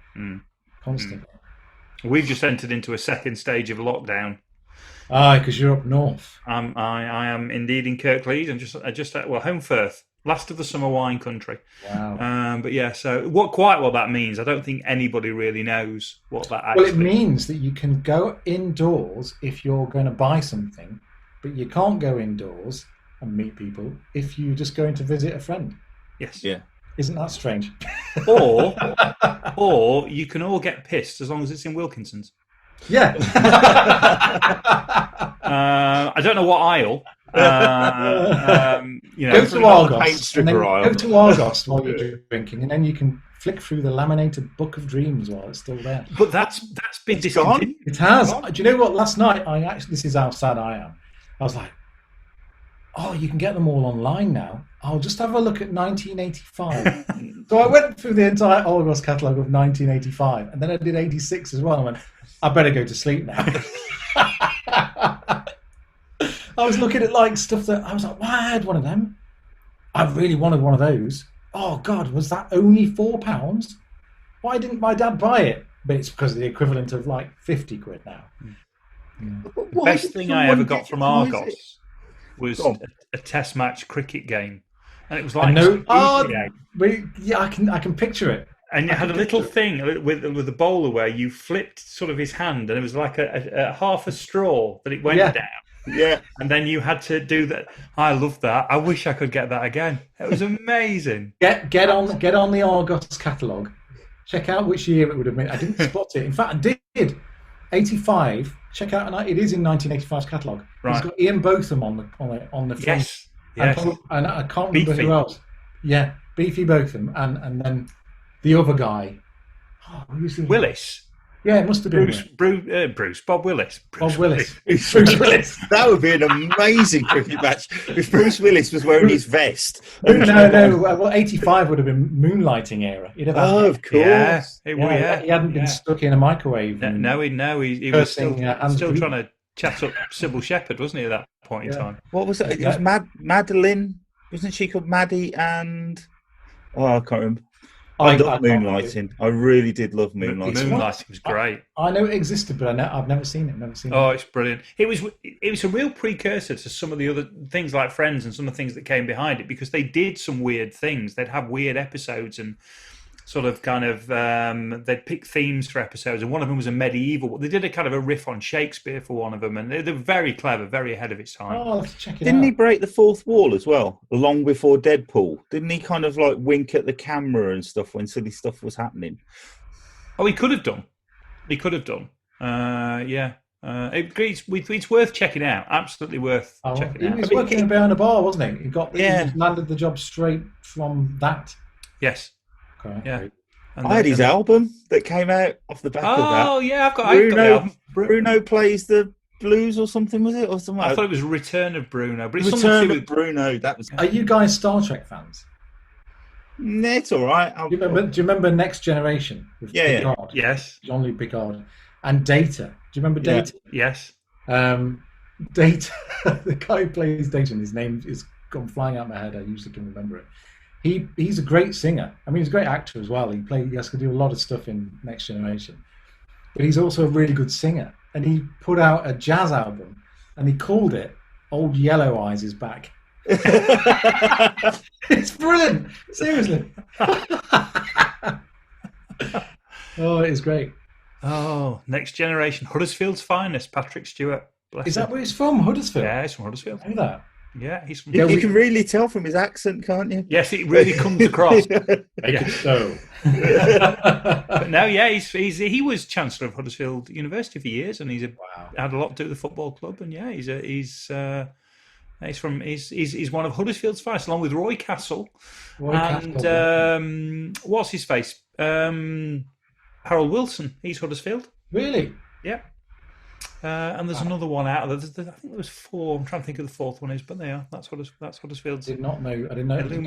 Constantly. We've just entered into a second stage of lockdown. Because you're up north. I am indeed in Kirklees. I'm just at home Firth, last of the summer wine country. Wow. But yeah, so what that means, I don't think anybody really knows what that actually. Well, it means that you can go indoors if you're going to buy something, but you can't go indoors and meet people if you're just going to visit a friend. Yes. Yeah. Isn't that strange? or you can all get pissed as long as it's in Wilkinson's. Yeah. I don't know what aisle. Go to Argos. Go to Argos while you're drinking, and then you can flick through the laminated Book of Dreams while it's still there. But that's been discontinued. It has. Do you know what? Last night, this is how sad I am. I was like, oh, you can get them all online now. I'll just have a look at 1985. So I went through the entire Argos catalogue of 1985, and then I did 86 as well. I went, I better go to sleep now. I was looking at stuff that I was like, wow, I had one of them. I really wanted one of those. Oh God, was that only £4? Why didn't my dad buy it? But it's because of the equivalent of 50 quid now. The best thing I ever got from Argos was a test match cricket game, and it was like I can picture it. And you had a little thing with the bowler where you flipped sort of his hand, and it was like a half a straw that it went down. Yeah, and then you had to do that. I love that. I wish I could get that again. It was amazing. Get on the Argos catalogue. Check out which year it would have been. I didn't spot it. In fact, I did. 85. Check out, and it is in 1985's catalogue. Right. It's got Ian Botham on the front. Yes. And I can't remember who else. Yeah, Beefy Botham, and then the other guy. Willis. Yeah, it must have been Bob Willis. Bob Willis. Bruce Willis. That would be an amazing cricket match if Bruce Willis was wearing his vest. No. Well, 85 would have been moonlighting era. He'd have of course. He hadn't been stuck in a microwave. No, he was still trying to chat up Sybil Shepherd, wasn't he, at that point in time? What was it? It was Madeline. Wasn't she called Maddie and... Oh, I can't remember. I love moonlighting. I really did love moonlighting. Moonlighting was great. I know it existed, but I've never seen it. Oh, it's brilliant. It was a real precursor to some of the other things like Friends and some of the things that came behind it, because they did some weird things. They'd have weird episodes, and sort of kind of they'd pick themes for episodes, and one of them was a medieval. They did a kind of a riff on Shakespeare for one of them, and they're very clever, very ahead of its time. Oh, I'll have to check it Didn't out. he break the fourth wall as well, long before Deadpool? Didn't he kind of like wink at the camera and stuff when silly stuff was happening? Oh, he could have done. He could have done. Yeah. It's worth checking out. Absolutely worth checking out. He was working behind a bar, wasn't he? He landed the job straight from that. Yes. Okay. Yeah. And I had his album that came out off the back of that. Oh yeah, I've got the album. Bruno plays the blues or something, was it? Or something? I thought it was Return of Bruno, but it's Return of Bruno. That was. Are you guys Star Trek fans? It's all right. Do you remember Next Generation? With Picard? Yes. Jean-Luc Picard and Data. Do you remember Data? Yeah. Yes. Data. The guy who plays Data, and his name is gone flying out of my head. I usually can remember it. He's a great singer. I mean, he's a great actor as well. He has to do a lot of stuff in Next Generation, but he's also a really good singer. And he put out a jazz album, and he called it "Old Yellow Eyes Is Back." It's brilliant. Seriously. Oh, it is great. Oh, Next Generation, Huddersfield's finest, Patrick Stewart. Is that where he's from? Huddersfield? Yeah, he's from Huddersfield. I know that. Yeah, he's from. You can really tell from his accent, can't you? Yes, it really comes across. Make it so. But no, yeah, he was Chancellor of Huddersfield University for years, and he's had a lot to do with the football club. And yeah, he's one of Huddersfield's finest, along with Roy Castle and what's his face, Harold Wilson. He's Huddersfield. Really? Yeah. And there's another one out of there. I think there was 4. I'm trying to think of the fourth one is, but yeah, that's Huddersfield's. I didn't know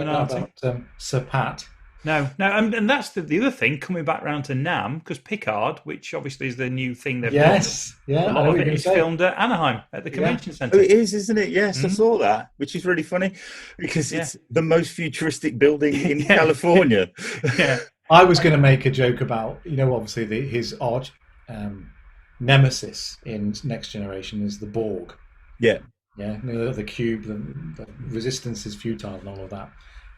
about Sir Pat. No, and that's the other thing, coming back round to Nam, because Picard, which obviously is the new thing they've done. Yeah, a lot of it is filmed at Anaheim at the convention centre. Oh, it is, isn't it? Yes, I saw that, which is really funny because it's the most futuristic building in California. Yeah, I was going to make a joke about, obviously his arch nemesis in Next Generation is the Borg. Yeah. Yeah, the cube, the resistance is futile and all of that.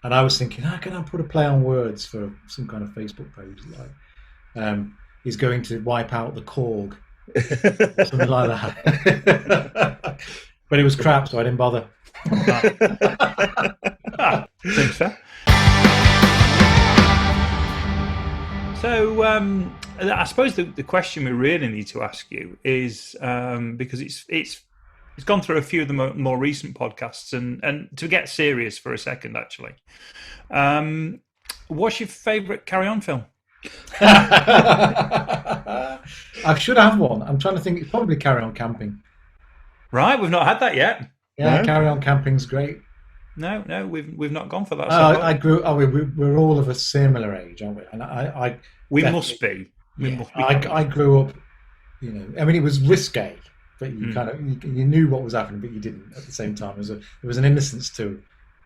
And I was thinking, how can I put a play on words for some kind of Facebook page? Like, he's going to wipe out the Korg, something like that. But it was crap, so I didn't bother. Seems fair. So, I suppose the question we really need to ask you is because it's gone through a few of the more recent podcasts, and to get serious for a second, actually, what's your favourite Carry On film? I should have one. I'm trying to think. It's probably Carry On Camping. Right, we've not had that yet. Yeah, no? Carry On Camping's great. No, we've not gone for that. I grew. We're all of a similar age, aren't we? And we must be. I grew up. I mean, it was risque, but you kind of you knew what was happening, but you didn't at the same time. There was an innocence to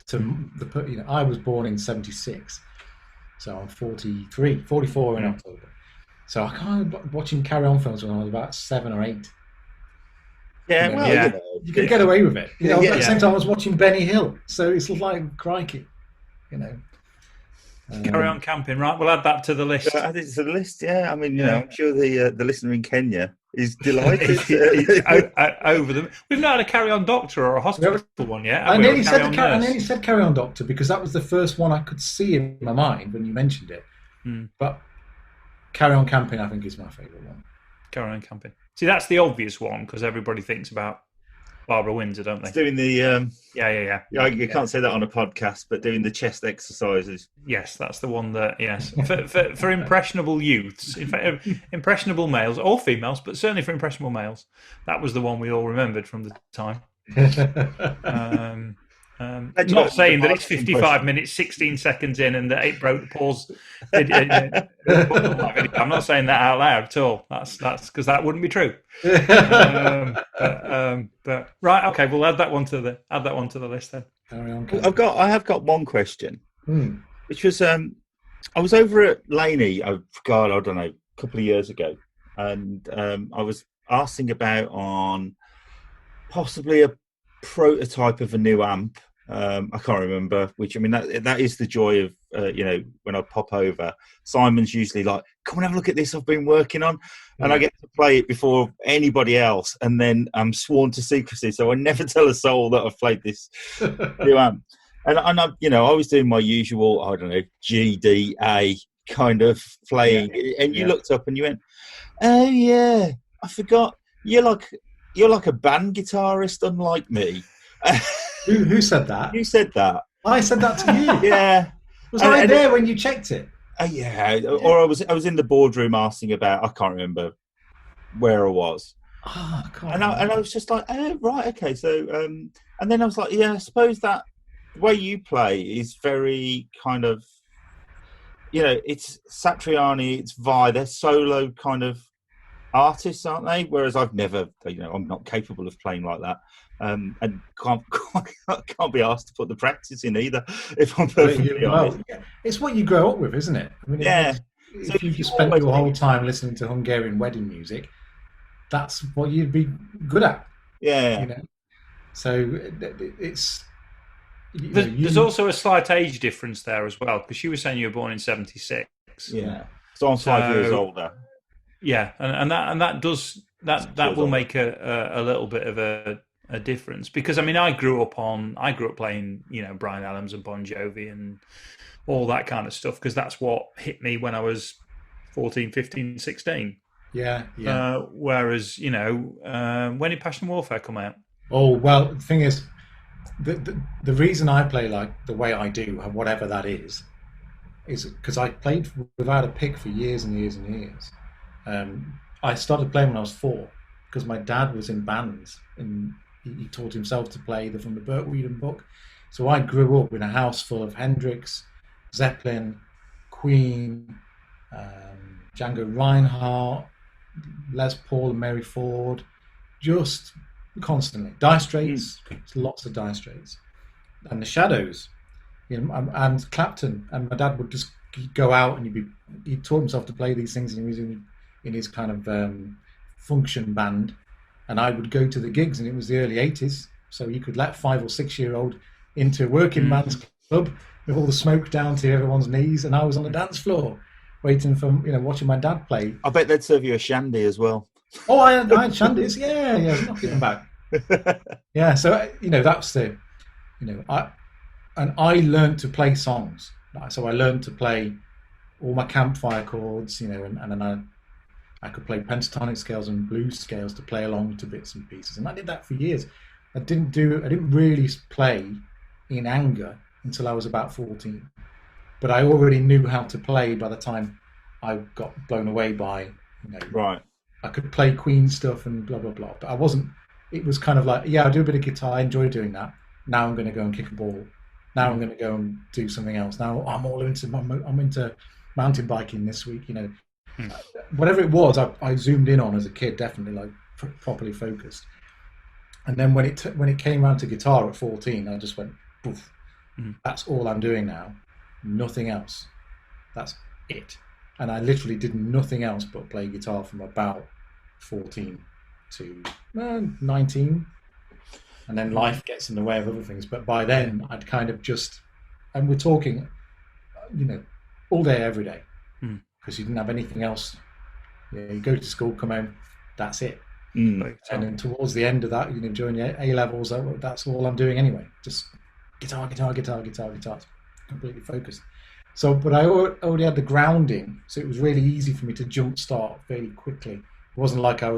the. I was born in '76, so I'm 44 in October. So I kind of watching Carry On films when I was about 7 or 8. Yeah, you could get away with it. At the same time, I was watching Benny Hill, so it's like crikey, Carry On Camping, right? We'll add that to the list. Add it to the list, yeah. I mean, I'm sure the listener in Kenya is delighted over them. We've not had a Carry On Doctor or a hospital one yet. I nearly said Carry On Doctor because that was the first one I could see in my mind when you mentioned it. But Carry On Camping, I think, is my favourite one. Carry On Camping. See, that's the obvious one because everybody thinks about Barbara Windsor, don't they? It's doing the you can't say that on a podcast, but doing the chest exercises. Yes, that's the one that for impressionable youths, in fact, impressionable males or females, but certainly for impressionable males, that was the one we all remembered from the time. Not saying that it's 55 minutes, 16 seconds in, and that it broke the pause. I'm not saying that out loud at all. That's because that wouldn't be true. But right, okay, we'll add that one to the list then. I have got one question, which was I was over at Laney. I don't know, a couple of years ago, and I was asking about on possibly a prototype of a new amp. I can't remember which. I mean, that is the joy of when I pop over. Simon's usually like, "Come and have a look at this I've been working on," and I get to play it before anybody else, and then I'm sworn to secrecy, so I never tell a soul that I've played this new amp. And I was doing my usual, I don't know, G D A kind of playing, and you looked up and you went, "Oh yeah, I forgot you're like a band guitarist, unlike me." Who said that? You said that. I said that to you. Yeah. Was I there when you checked it? Yeah. Or I was in the boardroom asking about. I can't remember where I was. Oh, God. And I was just like, oh, right, okay. So, and then I was like, yeah, I suppose that the way you play is very kind of, it's Satriani, it's Vai. They're solo kind of artists, aren't they? Whereas I've never, I'm not capable of playing like that. And can't be asked to put the practice in either, if I'm perfectly honest. It's what you grow up with, isn't it? I mean, if you've just spent your whole time listening to Hungarian wedding music, that's what you'd be good at. Yeah. So it's... There's also a slight age difference there as well, because you were saying you were born in 76. Yeah. So I'm 5 years older. Yeah, and that will make a little bit of a difference, because I mean I grew up playing Bryan Adams and Bon Jovi and all that kind of stuff, because that's what hit me when I was 14, 15, 16. Yeah. Whereas when did Passion Warfare come out? Oh well, the thing is, the reason I play like the way I do, whatever that is because I played without a pick for years and years and years. I started playing when I was 4 because my dad was in bands and he taught himself to play from the Burt Whedon book. So I grew up in a house full of Hendrix, Zeppelin, Queen, Django Reinhardt, Les Paul and Mary Ford, just constantly. Dire Straits, lots of Dire Straits. And the Shadows, and Clapton. And my dad would just go out and he taught himself to play these things, and he was in his kind of function band. And I would go to the gigs, and it was the early 80s, so you could let 5 or 6 year old into a working man's club with all the smoke down to everyone's knees, and I was on the dance floor waiting for watching my dad play. I bet they'd serve you a shandy as well. Oh, I had shandies, yeah, knocking them back. Yeah, so that's the I learned to play songs. So I learned to play all my campfire chords, and then I could play pentatonic scales and blues scales to play along to bits and pieces, and I did that for years. I didn't really play in anger until I was about 14, but I already knew how to play by the time I got blown away by right. I could play Queen stuff and blah blah blah, but I wasn't. It was kind of like, I do a bit of guitar, I enjoy doing that. Now I'm going to go and kick a ball. Now I'm going to go and do something else. Now I'm into mountain biking this week. Whatever it was, I zoomed in on as a kid, definitely like properly focused. And then when it came around to guitar at 14, I just went, poof. That's all I'm doing now, nothing else. That's it. And I literally did nothing else but play guitar from about 14 to 19. And then life gets in the way of other things. But by then, I'd kind of and we're talking, all day, every day, because you didn't have anything else. You go to school, come home, that's it. And then towards the end of that, during the A-levels, that's all I'm doing anyway. Just guitar, completely focused. So, but I already had the grounding, so it was really easy for me to jump start fairly quickly. It wasn't like it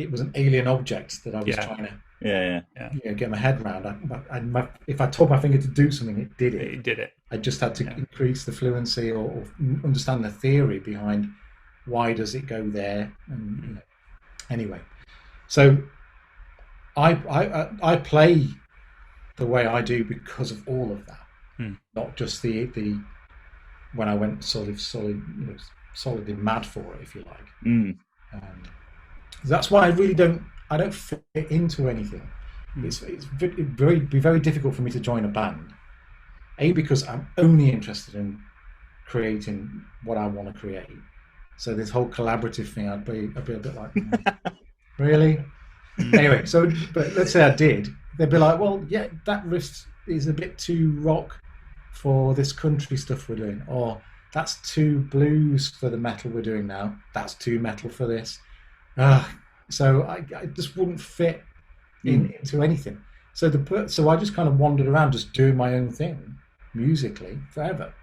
was an alien object that I was trying to get my head around. If I told my finger to do something, it did it. It did it. I just had to increase the fluency or understand the theory behind why does it go there. And anyway, so I play the way I do because of all of that, not just the when I went solidly mad for it, if you like. That's why I really don't fit into anything. It's very difficult for me to join a band. A, because I'm only interested in creating what I want to create. So this whole collaborative thing, I'd be a bit like, really? Anyway, but let's say I did. They'd be like, well, yeah, that riff's is a bit too rock for this country stuff we're doing, or that's too blues for the metal we're doing now. That's too metal for this. So I just wouldn't fit into anything. So I just kind of wandered around just doing my own thing musically forever.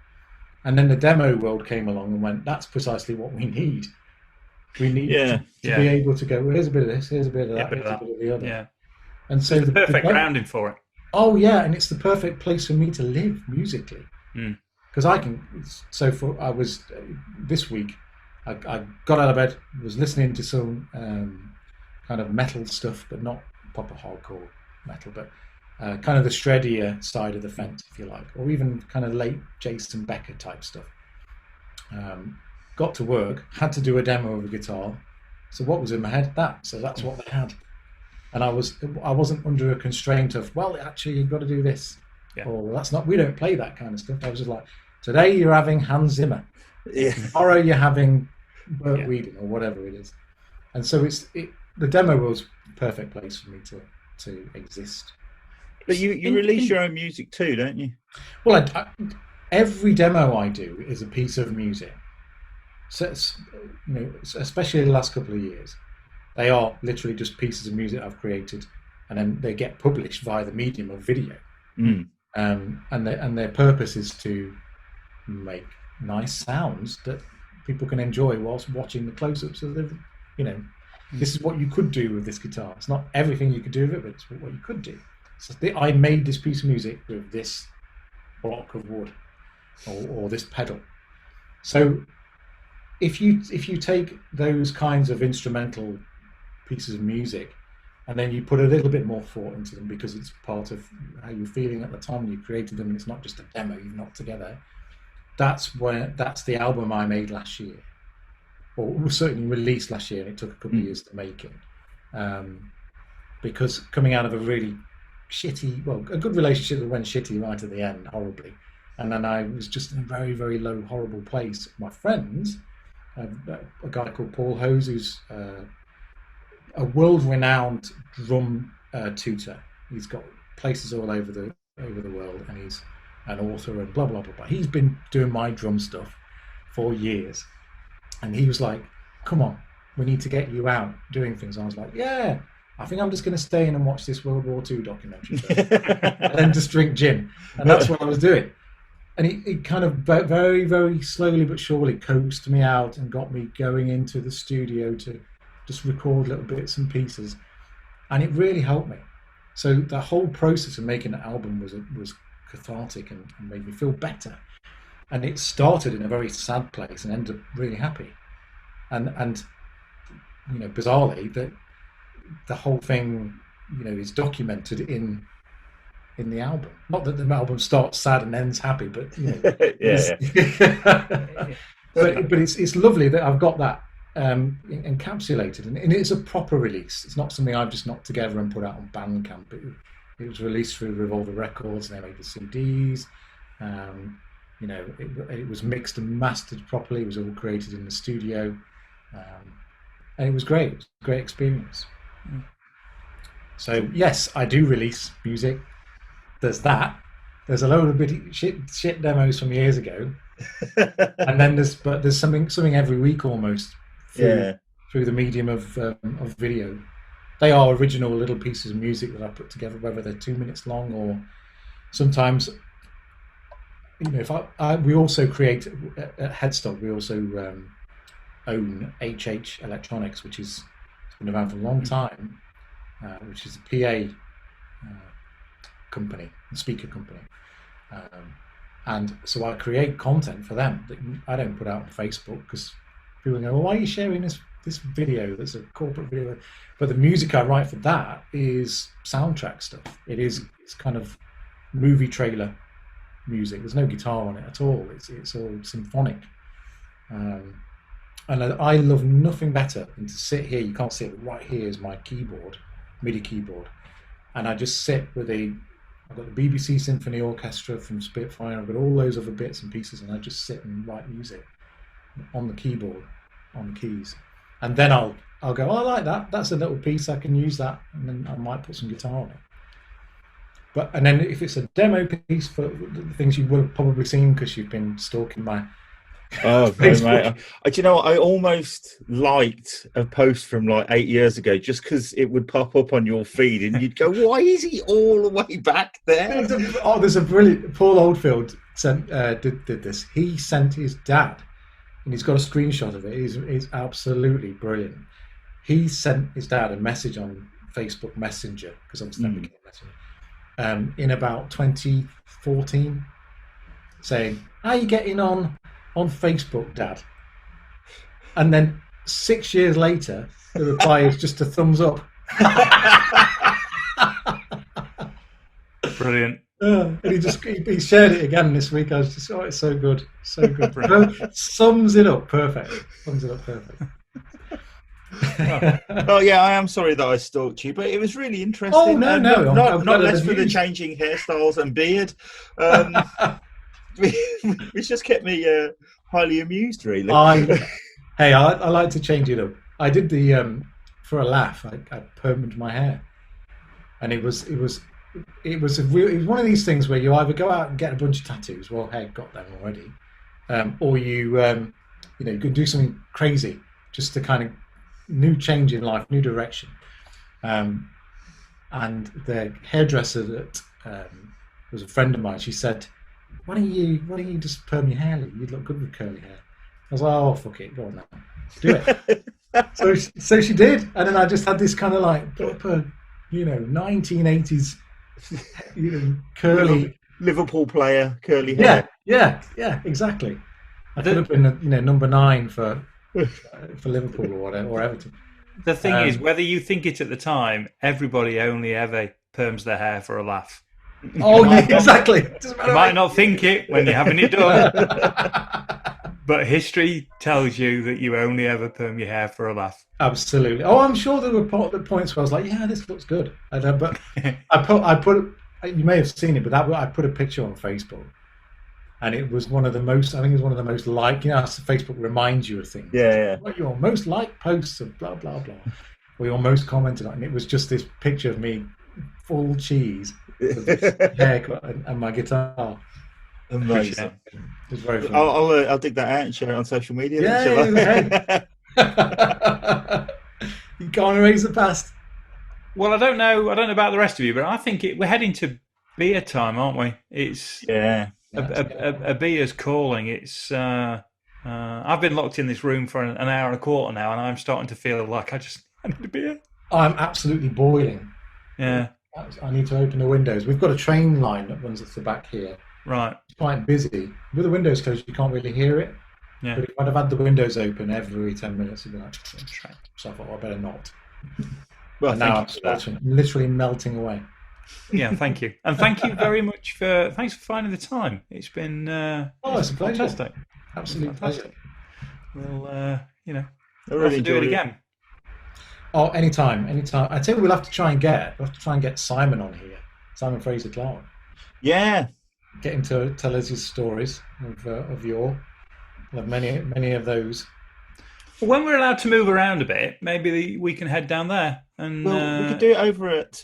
And then the demo world came along and went, that's precisely what we need. We need to be able to go, well, here's a bit of this, here's a bit of that, here's a bit of the other. Yeah. And so it's the perfect grounding for it. Oh yeah, and it's the perfect place for me to live musically. Because this week, I got out of bed, was listening to some kind of metal stuff, but not proper hardcore metal, but kind of the shreddier side of the fence, if you like, or even kind of late Jason Becker type stuff. Got to work, had to do a demo of a guitar. So what was in my head? So that's what they had. And I wasn't under a constraint of, well, actually you've got to do this. Yeah. Or that's not, we don't play that kind of stuff. I was just like, today you're having Hans Zimmer. Tomorrow you're having Burt Whedon or whatever it is. And so the demo was the perfect place for me to exist. But you release your own music too, don't you? Well, every demo I do is a piece of music. So, especially the last couple of years, they are literally just pieces of music I've created, and then they get published via the medium of video. And their purpose is to make nice sounds that people can enjoy whilst watching the close-ups of the, this is what you could do with this guitar. It's not everything you could do with it, but it's what you could do. So I made this piece of music with this block of wood or this pedal. So if you take those kinds of instrumental pieces of music and then you put a little bit more thought into them because it's part of how you're feeling at the time when you created them, and it's not just a demo you've knocked together, that's the album I made last year, or was certainly released last year, and it took a couple of years to make it, because coming out of a really shitty, a good relationship that went shitty right at the end, horribly, and then I was just in a very, very low, horrible place. My friends, a guy called Paul Hose, who's a world-renowned drum tutor. He's got places all over the world, and he's an author and blah blah blah. But he's been doing my drum stuff for years, and he was like, "Come on, we need to get you out doing things." And I was like, "Yeah, I think I'm just going to stay in and watch this World War II documentary, and then just drink gin." And that's what I was doing. And he kind of very, very slowly but surely coaxed me out and got me going into the studio to just record little bits and pieces, and it really helped me. So the whole process of making an album was cathartic and made me feel better. And it started in a very sad place and ended up really happy. And bizarrely, that the whole thing is documented in the album. Not that the album starts sad and ends happy, but but it's lovely that I've got that encapsulated, and it's a proper release. It's not something I've just knocked together and put out on Bandcamp. It was released through Revolver Records, and they made the CDs. It was mixed and mastered properly. It was all created in the studio, and it was great. It was a great experience. So yes, I do release music. There's that. There's a load of shit demos from years ago, and then there's something every week almost. Through the medium of video. They are original little pieces of music that I put together, whether they're 2 minutes long or sometimes, we also create at Headstock. We also own HH Electronics, which has been around for a long time, which is a PA company, a speaker company. And so I create content for them that I don't put out on Facebook because people go, well, why are you sharing this video that's a corporate video? But the music I write for that is soundtrack stuff. It's kind of movie trailer music. There's no guitar on it at all. It's all symphonic. And I love nothing better than to sit here. You can't see it, but right here is my keyboard, MIDI keyboard. And I just sit I've got the BBC Symphony Orchestra from Spitfire. I've got all those other bits and pieces, and I just sit and write music on the keyboard, on the keys. And then I'll go, I like that. That's a little piece. I can use that. And then I might put some guitar on it. and then if it's a demo piece for the things you will have probably seen because you've been stalking my Oh, Facebook. mate. Do you know what? I almost liked a post from like 8 years ago just because it would pop up on your feed and you'd go, why is he all the way back there? There's a brilliant. Paul Oldfield did this. He sent his dad, and he's got a screenshot of it. He's absolutely brilliant. He sent his dad a message on Facebook Messenger, because obviously that became Messenger, in about 2014, saying, "How are you getting on Facebook, Dad?" And then 6 years later, the reply is just a thumbs up. Brilliant. And he shared it again this week. I was just, it's so good, so good. Sums it up perfect. Oh yeah, I am sorry that I stalked you, but it was really interesting. Oh no, not less for the changing hairstyles and beard. It's just kept me highly amused, really. I like to change it up. I did the for a laugh. I permed my hair, and it was one of these things where you either go out and get a bunch of tattoos. Well, hey, got them already, or you can do something crazy just to kind of new change in life, new direction. And the hairdresser that was a friend of mine, she said, why don't you just perm your hair? You'd look good with curly hair. I was like, oh, fuck it, go on now, do it. so she did, and then I just had this kind of like proper, 1980s, curly Liverpool player, curly hair. Yeah, exactly. I could have been, number 9 for Liverpool or whatever, or Everton. The thing is, whether you think it at the time, everybody only ever perms their hair for a laugh. Oh, yeah, exactly. You might not think it when you're having it done, but history tells you that you only ever perm your hair for a laugh. Absolutely. Oh, I'm sure there were points where I was like, yeah, this looks good. But I put you may have seen it, but I put a picture on Facebook. And it was one of the most, I think it was one of the most liked, Facebook reminds you of things. Yeah. What your most liked posts of blah, blah, blah. Or your most commented on. And it was just this picture of me, full cheese, with this haircut and my guitar. Amazing. It was very funny. I'll dig that out and share it on social media. Yeah. You can't erase the past. Well, I don't know about the rest of you, but I think we're heading to beer time, aren't we? It's a beer's calling. It's I've been locked in this room for an hour and a quarter now, and I'm starting to feel like I need a beer. I'm absolutely boiling. Yeah. I need to open the windows. We've got a train line that runs at the back here. Right. It's quite busy. With the windows closed, you can't really hear it. Yeah. But if I'd have had the windows open every 10 minutes, it'd be like, so I thought, I better not. Well, and now I'm literally melting away. Yeah, thank you. And thank you very much thanks for finding the time. It's been it's a pleasure. Fantastic. Absolute pleasure. We'll We'll have to do it again. Oh, anytime. I tell you, we'll have to try and get Simon on here. Simon Fraser Clark. Yeah. Get him to tell us his stories of many of those. Well, when we're allowed to move around a bit, maybe we can head down there. And we could do it over at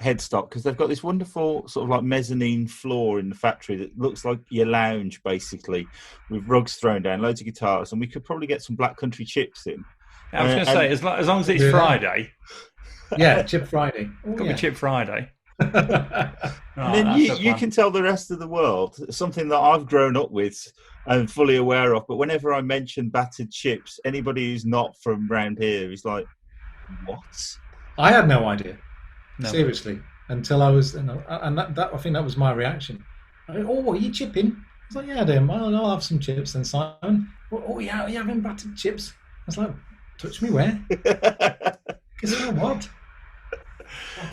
Headstock, because they've got this wonderful sort of like mezzanine floor in the factory that looks like your lounge, basically, with rugs thrown down, loads of guitars, and we could probably get some Black Country chips in. I was going to say, as long as it's Friday. Yeah, Chip Friday. Got me Chip Friday. And then you can tell the rest of the world something that I've grown up with and fully aware of, but whenever I mention battered chips, anybody who's not from round here is like, what? I had no idea. No. Seriously, until I was, and that I think that was my reaction. Oh, are you chipping? I was like, yeah, Dave, I'll have some chips. And Simon, oh yeah, are you having battered chips? I was like, touch me where? Guess what?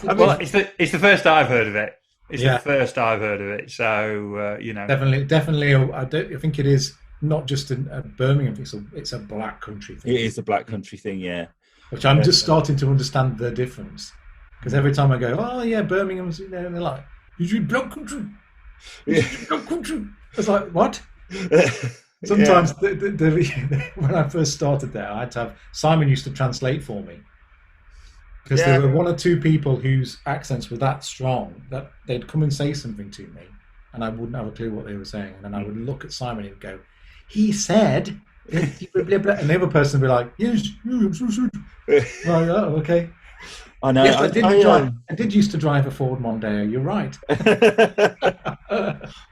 Well, it's the first I've heard of it. It's the first I've heard of it. So definitely. I think it is not just a Birmingham thing. It's a Black Country thing. It is a Black Country thing, yeah. Which I'm just starting to understand the difference. Because every time I go, oh yeah, Birmingham's, they're like, you do Black Country. Black Country. It's like, what? Sometimes when I first started there, I had to have Simon used to translate for me. Because there were one or two people whose accents were that strong that they'd come and say something to me, and I wouldn't have a clue what they were saying. And then I would look at Simon and go, "He said," and the other person would be like, "Yes, like, oh, okay." I know. Yes, I did used to drive a Ford Mondeo. You're right.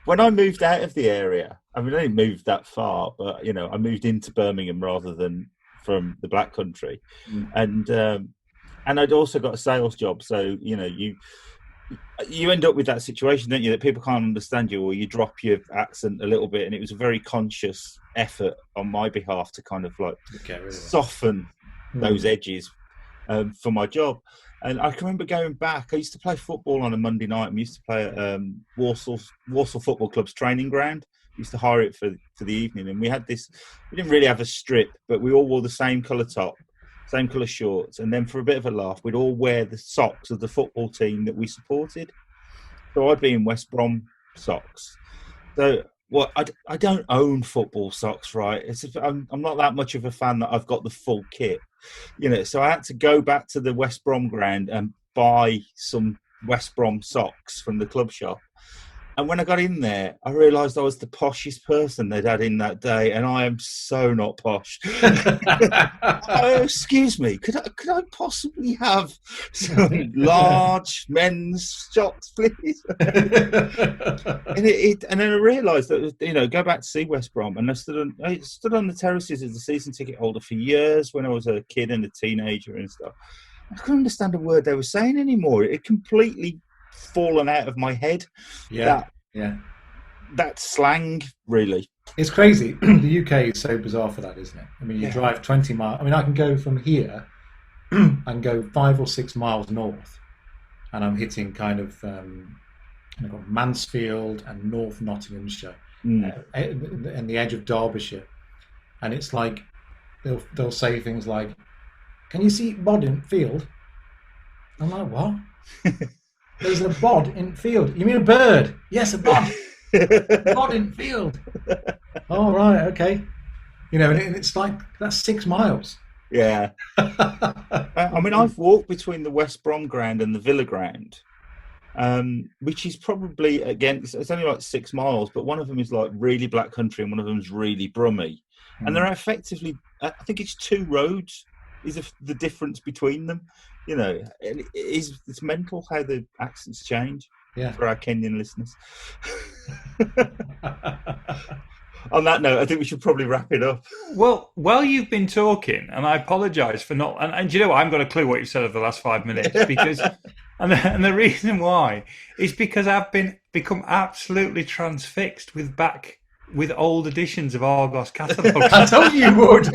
When I moved out of the area, I mean, I didn't move that far, but I moved into Birmingham rather than from the Black Country, and I'd also got a sales job. So you end up with that situation, don't you? That people can't understand you, or you drop your accent a little bit, and it was a very conscious effort on my behalf to kind of like soften those edges for my job. And I can remember going back. I used to play football on a Monday night. We used to play at Walsall Football Club's training ground. We used to hire it for the evening, and we had this. We didn't really have a strip, but we all wore the same colour top, same colour shorts, and then for a bit of a laugh, we'd all wear the socks of the football team that we supported. So I'd be in West Brom socks. So I don't own football socks, right? I'm not that much of a fan that I've got the full kit. So I had to go back to the West Brom ground and buy some West Brom socks from the club shop. And when I got in there, I realised I was the poshest person they'd had in that day, and I am so not posh. Excuse me, could I possibly have some large men's socks, please? and then I realised that go back to see West Brom, and I stood on the terraces as a season ticket holder for years when I was a kid and a teenager and stuff. I couldn't understand a word they were saying anymore. It completely fallen out of my head. That slang, really. It's crazy. The UK is so bizarre for that, isn't it? I mean, you drive 20 miles. I mean, I can go from here and go 5 or 6 miles north, and I'm hitting kind of Mansfield and North Nottinghamshire and the edge of Derbyshire, and it's like they'll say things like, "Can you see bod in field?" I'm like, "What?" "There's a bod in field." "You mean a bird?" "Yes, a bod." "Bod in field." "Oh, right, okay." And it's like, that's 6 miles. Yeah. I mean, I've walked between the West Brom ground and the Villa ground, which is probably, again, it's only like 6 miles, but one of them is like really Black Country and one of them is really Brummy. And they're effectively, I think it's 2 roads is the difference between them. It's mental how the accents change for our Kenyan listeners. On that note, I think we should probably wrap it up. Well, while you've been talking, and I apologise for not, and I haven't got a clue what you said over the last 5 minutes, because, and the reason why is because I've become absolutely transfixed with old editions of Argos catalogues. I told you would.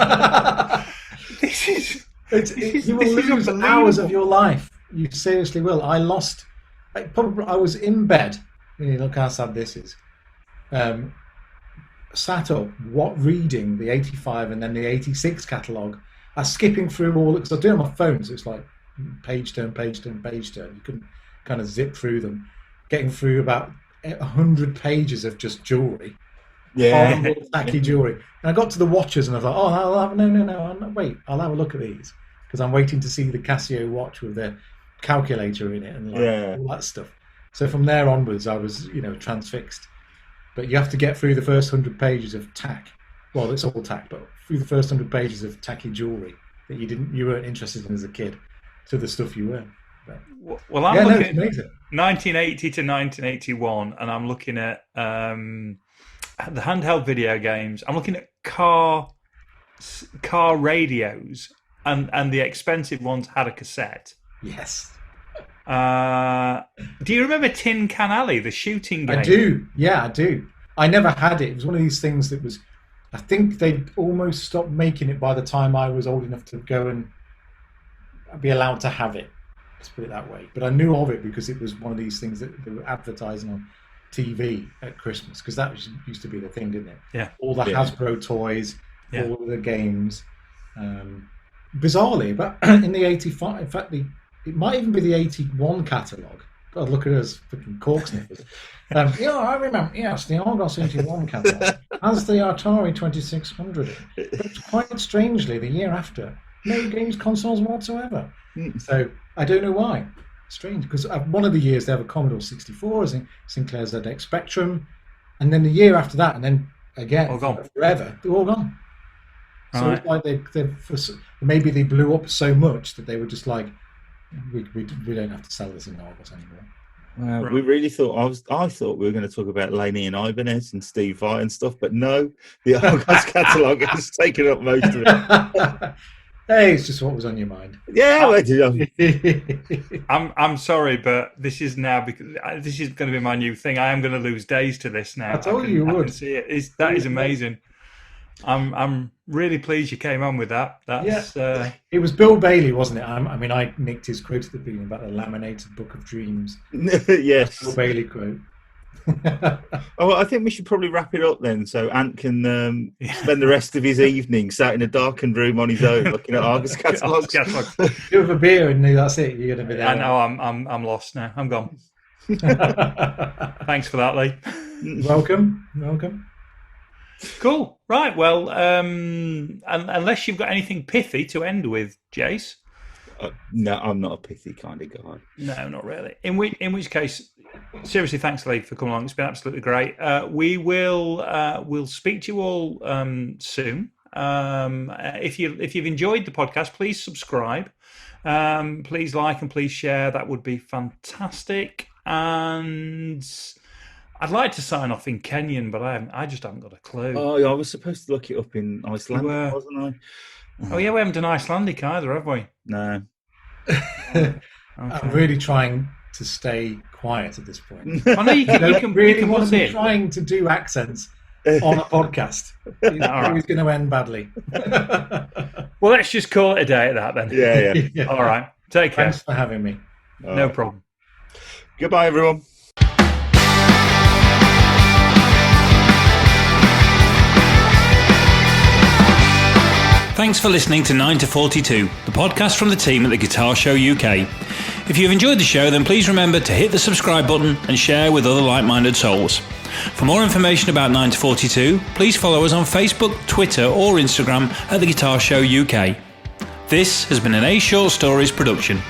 You will lose hours of your life. You seriously will. I was in bed. Look how sad this is. Sat up, reading the 85 and then the 86 catalogue. I was skipping through all, because I do it on my phone, so it's like page turn, page turn, page turn. You couldn't kind of zip through them. Getting through about 100 pages of just jewellery. Yeah. Tacky jewellery. And I got to the watches and I was like, I'll have a look at these, because I'm waiting to see the Casio watch with the calculator in it and all that stuff. So from there onwards, I was, transfixed. But you have to get through the first 100 pages of tack. Well, it's all tack, but through the first 100 pages of tacky jewellery that you weren't interested in as a kid, to the stuff you were. But, well, I'm looking at 1980 to 1981, and I'm looking at the handheld video games. I'm looking at car radios, and the expensive ones had a cassette. Yes. Do you remember Tin Can Alley, the shooting game? I do. Yeah, I do. I never had it. It was one of these things that was, I think they almost stopped making it by the time I was old enough to go and be allowed to have it. Let's put it that way. But I knew of it because it was one of these things that they were advertising on TV at Christmas, because that used to be the thing, didn't it? Yeah. All the Hasbro toys, all of the games. Bizarrely, but in the 85, in fact, it might even be the 81 catalogue. God, look at us, fucking cork sniffers. I remember, yes, the Argos 81 catalogue has the Atari 2600. But quite strangely, the year after, no games consoles whatsoever. So I don't know why. Strange, because one of the years they have a Commodore 64, Sinclair ZX Spectrum, and then the year after that, and then again, all gone. Forever, they're all gone. So Right. it's like maybe they blew up so much that they were just like, we don't have to sell this in Argos anymore. Well, we really thought I thought we were going to talk about Laney and Ibanez and Steve Vai and stuff, but no, the Argos catalogue has taken up most of it. Hey, it's just what was on your mind. Yeah, I'm sorry, but this is now because this is going to be my new thing. I am going to lose days to this now. I told you I would. can see it. That is amazing. I'm really pleased you came on with that. That's It was Bill Bailey, wasn't it? I nicked his quote at the beginning about the laminated book of dreams. Yes. Bill Bailey quote. Oh, I think we should probably wrap it up then, so Ant can spend the rest of his evening sat in a darkened room on his own, looking at Argos catalogues. You have a beer and that's it. You're gonna be there. I know. I'm lost now. I'm gone. Thanks for that, Lee. Welcome. Cool. Right. Well, unless you've got anything pithy to end with, Jace. No, I'm not a pithy kind of guy. No, not really. In which case, seriously, thanks, Lee, for coming along. It's been absolutely great. We'll speak to you all soon. If you've enjoyed the podcast, please subscribe. Please like and please share. That would be fantastic. And I'd like to sign off in Kenyan, but I just haven't got a clue. Oh, I was supposed to look it up in Icelandic, wasn't I? Oh yeah, we haven't done Icelandic either, have we? No. Okay. I'm really trying to stay quiet at this point. I know you can really want to be trying to do accents on a podcast. It's going to end badly. Well, let's just call it a day at that then. Yeah. All right. Take care. Thanks for having me. No problem. Goodbye, everyone. Thanks for listening to 9 to 42, the podcast from the team at the Guitar Show UK. If you've enjoyed the show, then please remember to hit the subscribe button and share with other like-minded souls. For more information about 9 to 42, please follow us on Facebook, Twitter or Instagram at the Guitar Show UK. This has been an A Short Stories production.